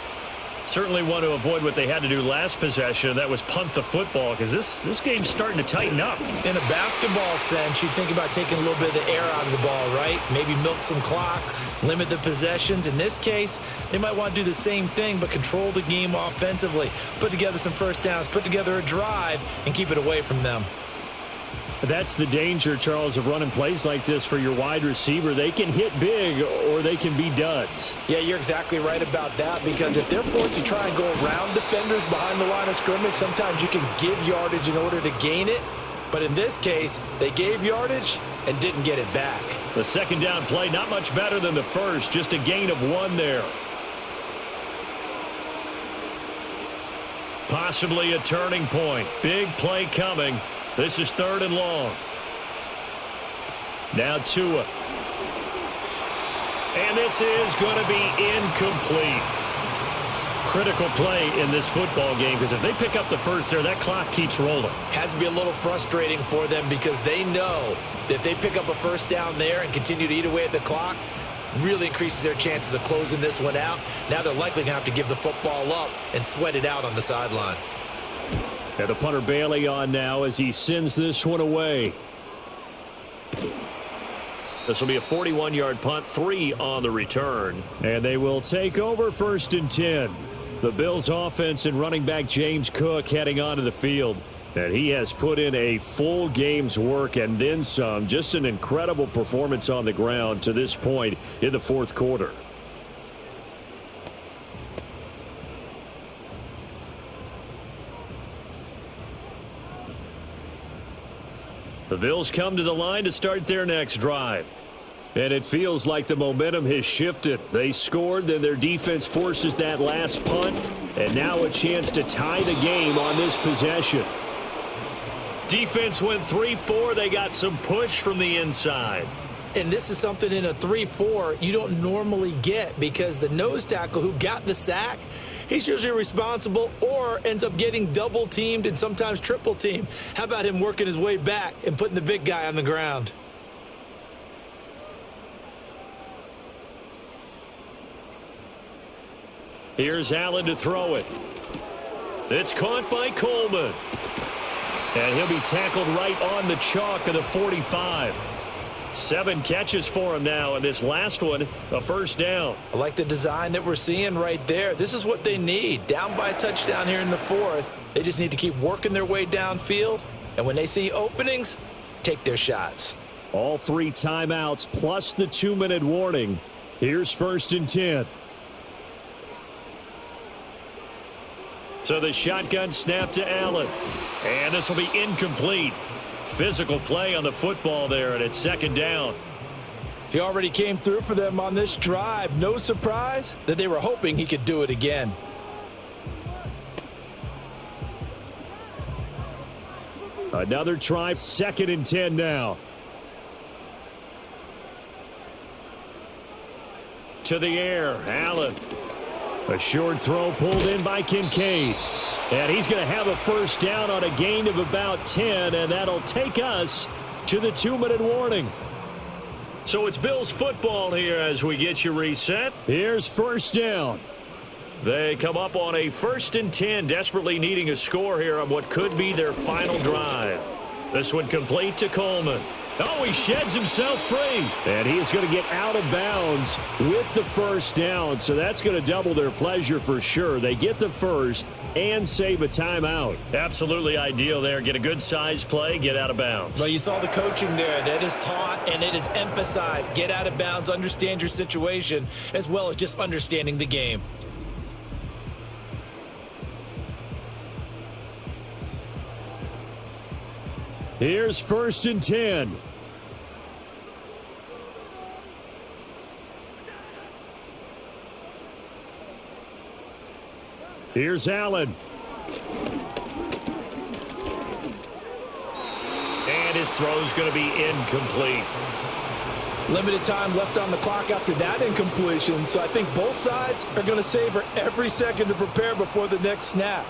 Certainly want to avoid what they had to do last possession. That was punt the football because this game's starting to tighten up. In a basketball sense, you think about taking a little bit of the air out of the ball, right? Maybe milk some clock, limit the possessions. In this case, they might want to do the same thing but control the game offensively. Put together some first downs, put together a drive, and keep it away from them. That's the danger, Charles, of running plays like this for your wide receiver. They can hit big or they can be duds. Yeah, you're exactly right about that because if they're forced to try and go around defenders behind the line of scrimmage, sometimes you can give yardage in order to gain it. But in this case, they gave yardage and didn't get it back. The second down play, not much better than the first, just a gain of 1 there. Possibly a turning point. Big play coming. This is 3rd and long. Now Tua. And this is going to be incomplete. Critical play in this football game because if they pick up the first there, that clock keeps rolling. Has to be a little frustrating for them because they know that if they pick up a first down there and continue to eat away at the clock, really increases their chances of closing this one out. Now they're likely going to have to give the football up and sweat it out on the sideline. And the punter Bailey on now as he sends this one away. This will be a 41-yard punt, 3 on the return. And they will take over 1st and 10. The Bills offense and running back James Cook heading onto the field. And he has put in a full game's work and then some. Just an incredible performance on the ground to this point in the 4th quarter. The Bills come to the line to start their next drive. And it feels like the momentum has shifted. They scored, then their defense forces that last punt, and now a chance to tie the game on this possession. Defense went 3-4. They got some push from the inside. And this is something in a 3-4 you don't normally get because the nose tackle who got the sack, he's usually responsible or ends up getting double-teamed and sometimes triple-teamed. How about him working his way back and putting the big guy on the ground? Here's Allen to throw it. It's caught by Coleman. And he'll be tackled right on the chalk of the 45. 7 catches for him now, and this last one, a first down. I like the design that we're seeing right there. This is what they need. Down by a touchdown here in the 4th. They just need to keep working their way downfield. And when they see openings, take their shots. All 3 timeouts plus the 2-minute warning. Here's 1st and 10. So the shotgun snap to Allen. And this will be incomplete. Physical play on the football there, and it's 2nd down. He already came through for them on this drive. No surprise that they were hoping he could do it again. Another try, 2nd and 10 now. To the air, Allen. A short throw pulled in by Kincaid. And he's going to have a first down on a gain of about 10, and that'll take us to the 2-minute warning. So it's Bills football here as we get you reset. Here's 1st down. They come up on a 1st and 10, desperately needing a score here on what could be their final drive. This one complete to Coleman. Oh, he sheds himself free. And he is going to get out of bounds with the first down. So that's going to double their pleasure for sure. They get the first and save a timeout. Absolutely ideal there. Get a good size play, get out of bounds. Well, you saw the coaching there. That is taught and it is emphasized. Get out of bounds, understand your situation, as well as just understanding the game. Here's 1st and 10. Here's Allen. And his throw's going to be incomplete. Limited time left on the clock after that incompletion, so I think both sides are going to savor every second to prepare before the next snap.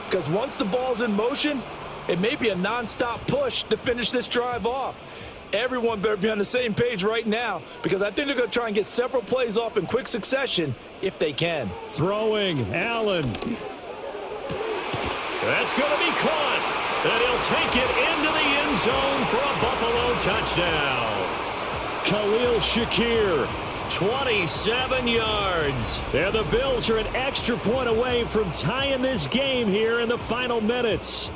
Because once the ball's in motion, it may be a nonstop push to finish this drive off. Everyone better be on the same page right now because I think they're going to try and get several plays off in quick succession if they can. Throwing, Allen. That's going to be caught. And he'll take it into the end zone for a Buffalo touchdown. Khalil Shakir, 27 yards. And the Bills are an extra point away from tying this game here in the final minutes.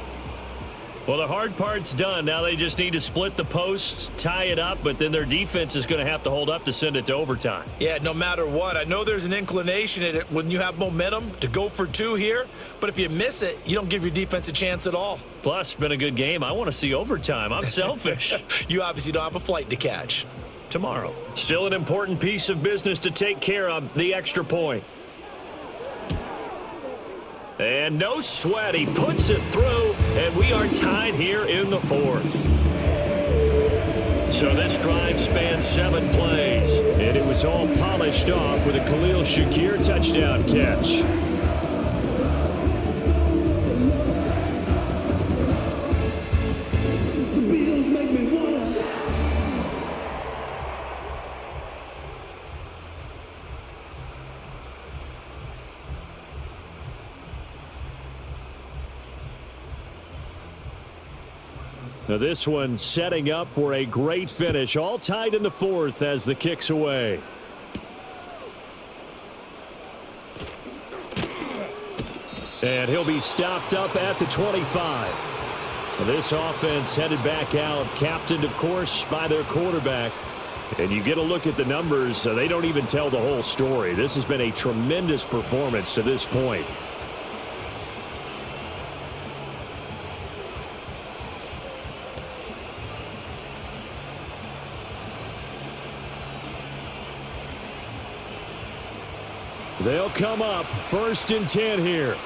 Well, the hard part's done. Now they just need to split the posts, tie it up, but then their defense is going to have to hold up to send it to overtime. Yeah, no matter what. I know there's an inclination in it when you have momentum to go for 2 here, but if you miss it, you don't give your defense a chance at all. Plus, been a good game. I want to see overtime. I'm selfish. You obviously don't have a flight to catch. Tomorrow. Still an important piece of business to take care of, the extra point. And no sweat, he puts it through, and we are tied here in the 4th. So this drive spans 7 plays, and it was all polished off with a Khalil Shakir touchdown catch. Now this one setting up for a great finish. All tied in the 4th as the kick's away. And he'll be stopped up at the 25. This offense headed back out, captained, of course, by their quarterback. And you get a look at the numbers, they don't even tell the whole story. This has been a tremendous performance to this point. They'll come up 1st and 10 here.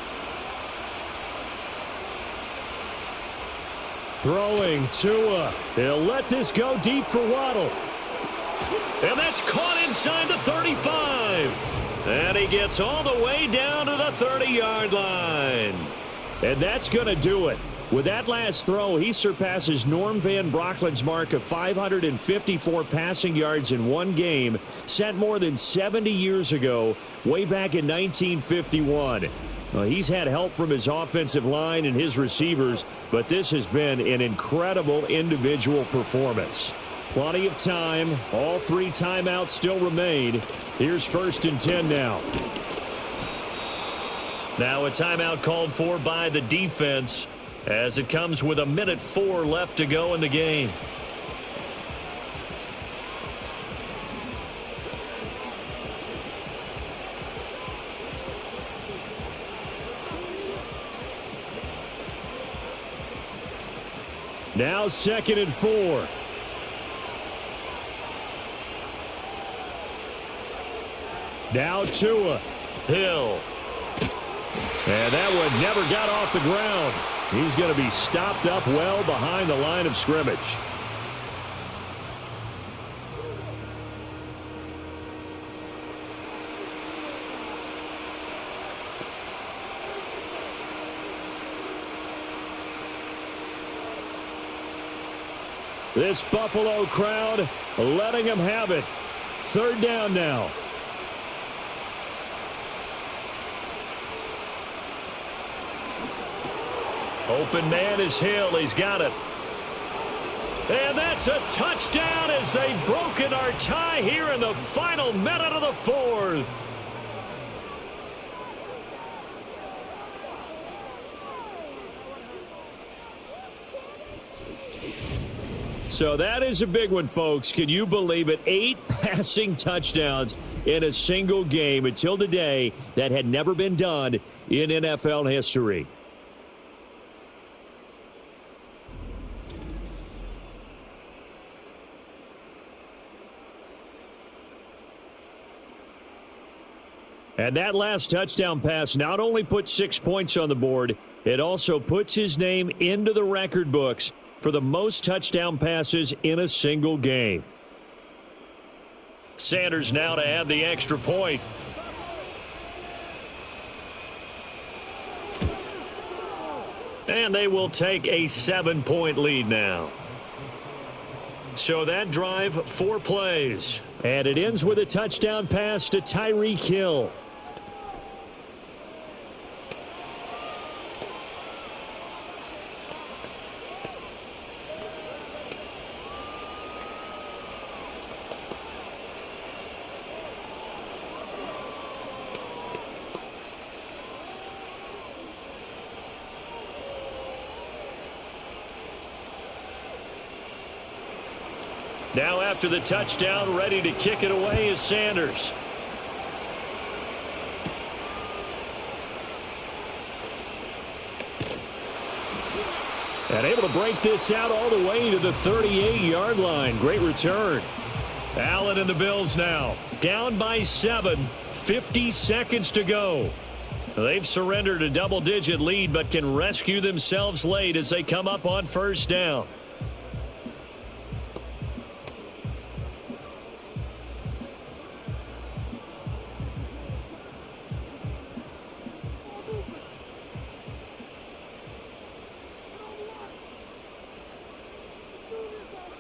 Throwing Tua. He'll let this go deep for Waddle. And that's caught inside the 35. And he gets all the way down to the 30-yard line. And that's going to do it. With that last throw, he surpasses Norm Van Brocklin's mark of 554 passing yards in one game, set more than 70 years ago, way back in 1951. Well, he's had help from his offensive line and his receivers, but this has been an incredible individual performance. Plenty of time. All 3 timeouts still remain. Here's 1st and 10 now. Now a timeout called for by the defense as it comes with 1:04 left to go in the game. Now 2nd and 4. Now Tua. Hill. And that one never got off the ground. He's going to be stopped up well behind the line of scrimmage. This Buffalo crowd letting them have it. 3rd down now. Open man is Hill. He's got it. And that's a touchdown as they've broken our tie here in the final minute of the 4th. So that is a big one, folks. Can you believe it? 8 passing touchdowns in a single game until today. That had never been done in NFL history. And that last touchdown pass not only put 6 points on the board, it also puts his name into the record books for the most touchdown passes in a single game. Sanders now to add the extra point. And they will take a 7-point lead now. So that drive, 4 plays. And it ends with a touchdown pass to Tyreek Hill. Now after the touchdown, ready to kick it away is Sanders. And able to break this out all the way to the 38-yard line. Great return. Allen and the Bills now down by 7, 50 seconds to go. They've surrendered a double-digit lead but can rescue themselves late as they come up on 1st down.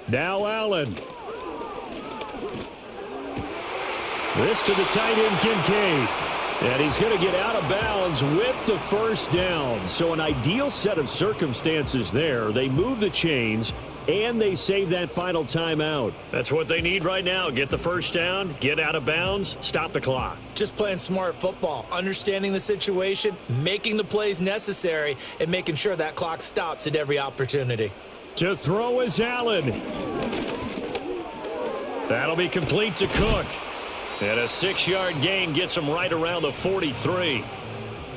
Now Allen. This to the tight end, Kincaid. And he's going to get out of bounds with the 1st down. So an ideal set of circumstances there. They move the chains, and they save that final timeout. That's what they need right now. Get the 1st down, get out of bounds, stop the clock. Just playing smart football, understanding the situation, making the plays necessary, and making sure that clock stops at every opportunity. To throw is Allen. That'll be complete to Cook. And a 6-yard gain gets him right around the 43.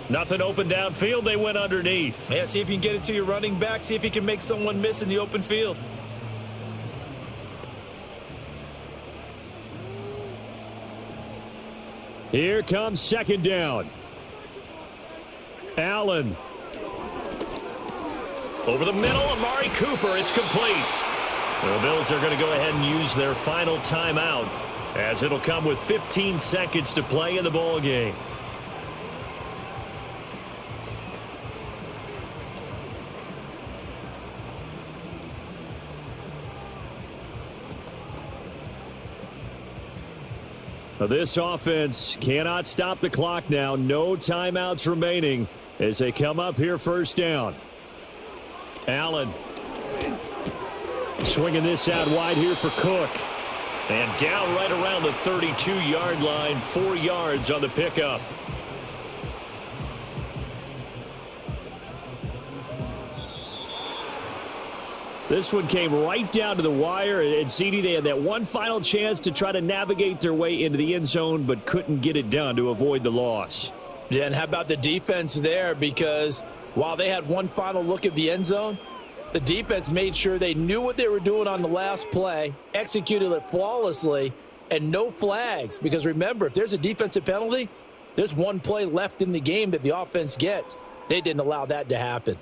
Nothing open downfield. They went underneath. Yeah, see if you can get it to your running back. See if you can make someone miss in the open field. Here comes second down. Allen. Over the middle, Amari Cooper. It's complete. The Bills are going to go ahead and use their final timeout, as it'll come with 15 seconds to play in the ball game. This offense cannot stop the clock now. No timeouts remaining as they come up here first down. Allen swinging this out wide here for Cook. And down right around the 32-yard line, 4 yards on the pickup. This one came right down to the wire, and CD, they had that one final chance to try to navigate their way into the end zone, but couldn't get it done to avoid the loss. Yeah, and how about the defense there? Because while they had one final look at the end zone, the defense made sure they knew what they were doing on the last play, executed it flawlessly, and no flags. Because remember, if there's a defensive penalty, there's one play left in the game that the offense gets. They didn't allow that to happen.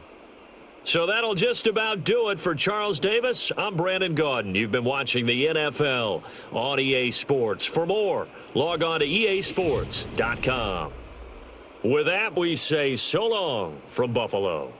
So that'll just about do it for Charles Davis. I'm Brandon Gaudin. You've been watching the NFL on EA Sports. For more, log on to easports.com. With that, we say so long from Buffalo.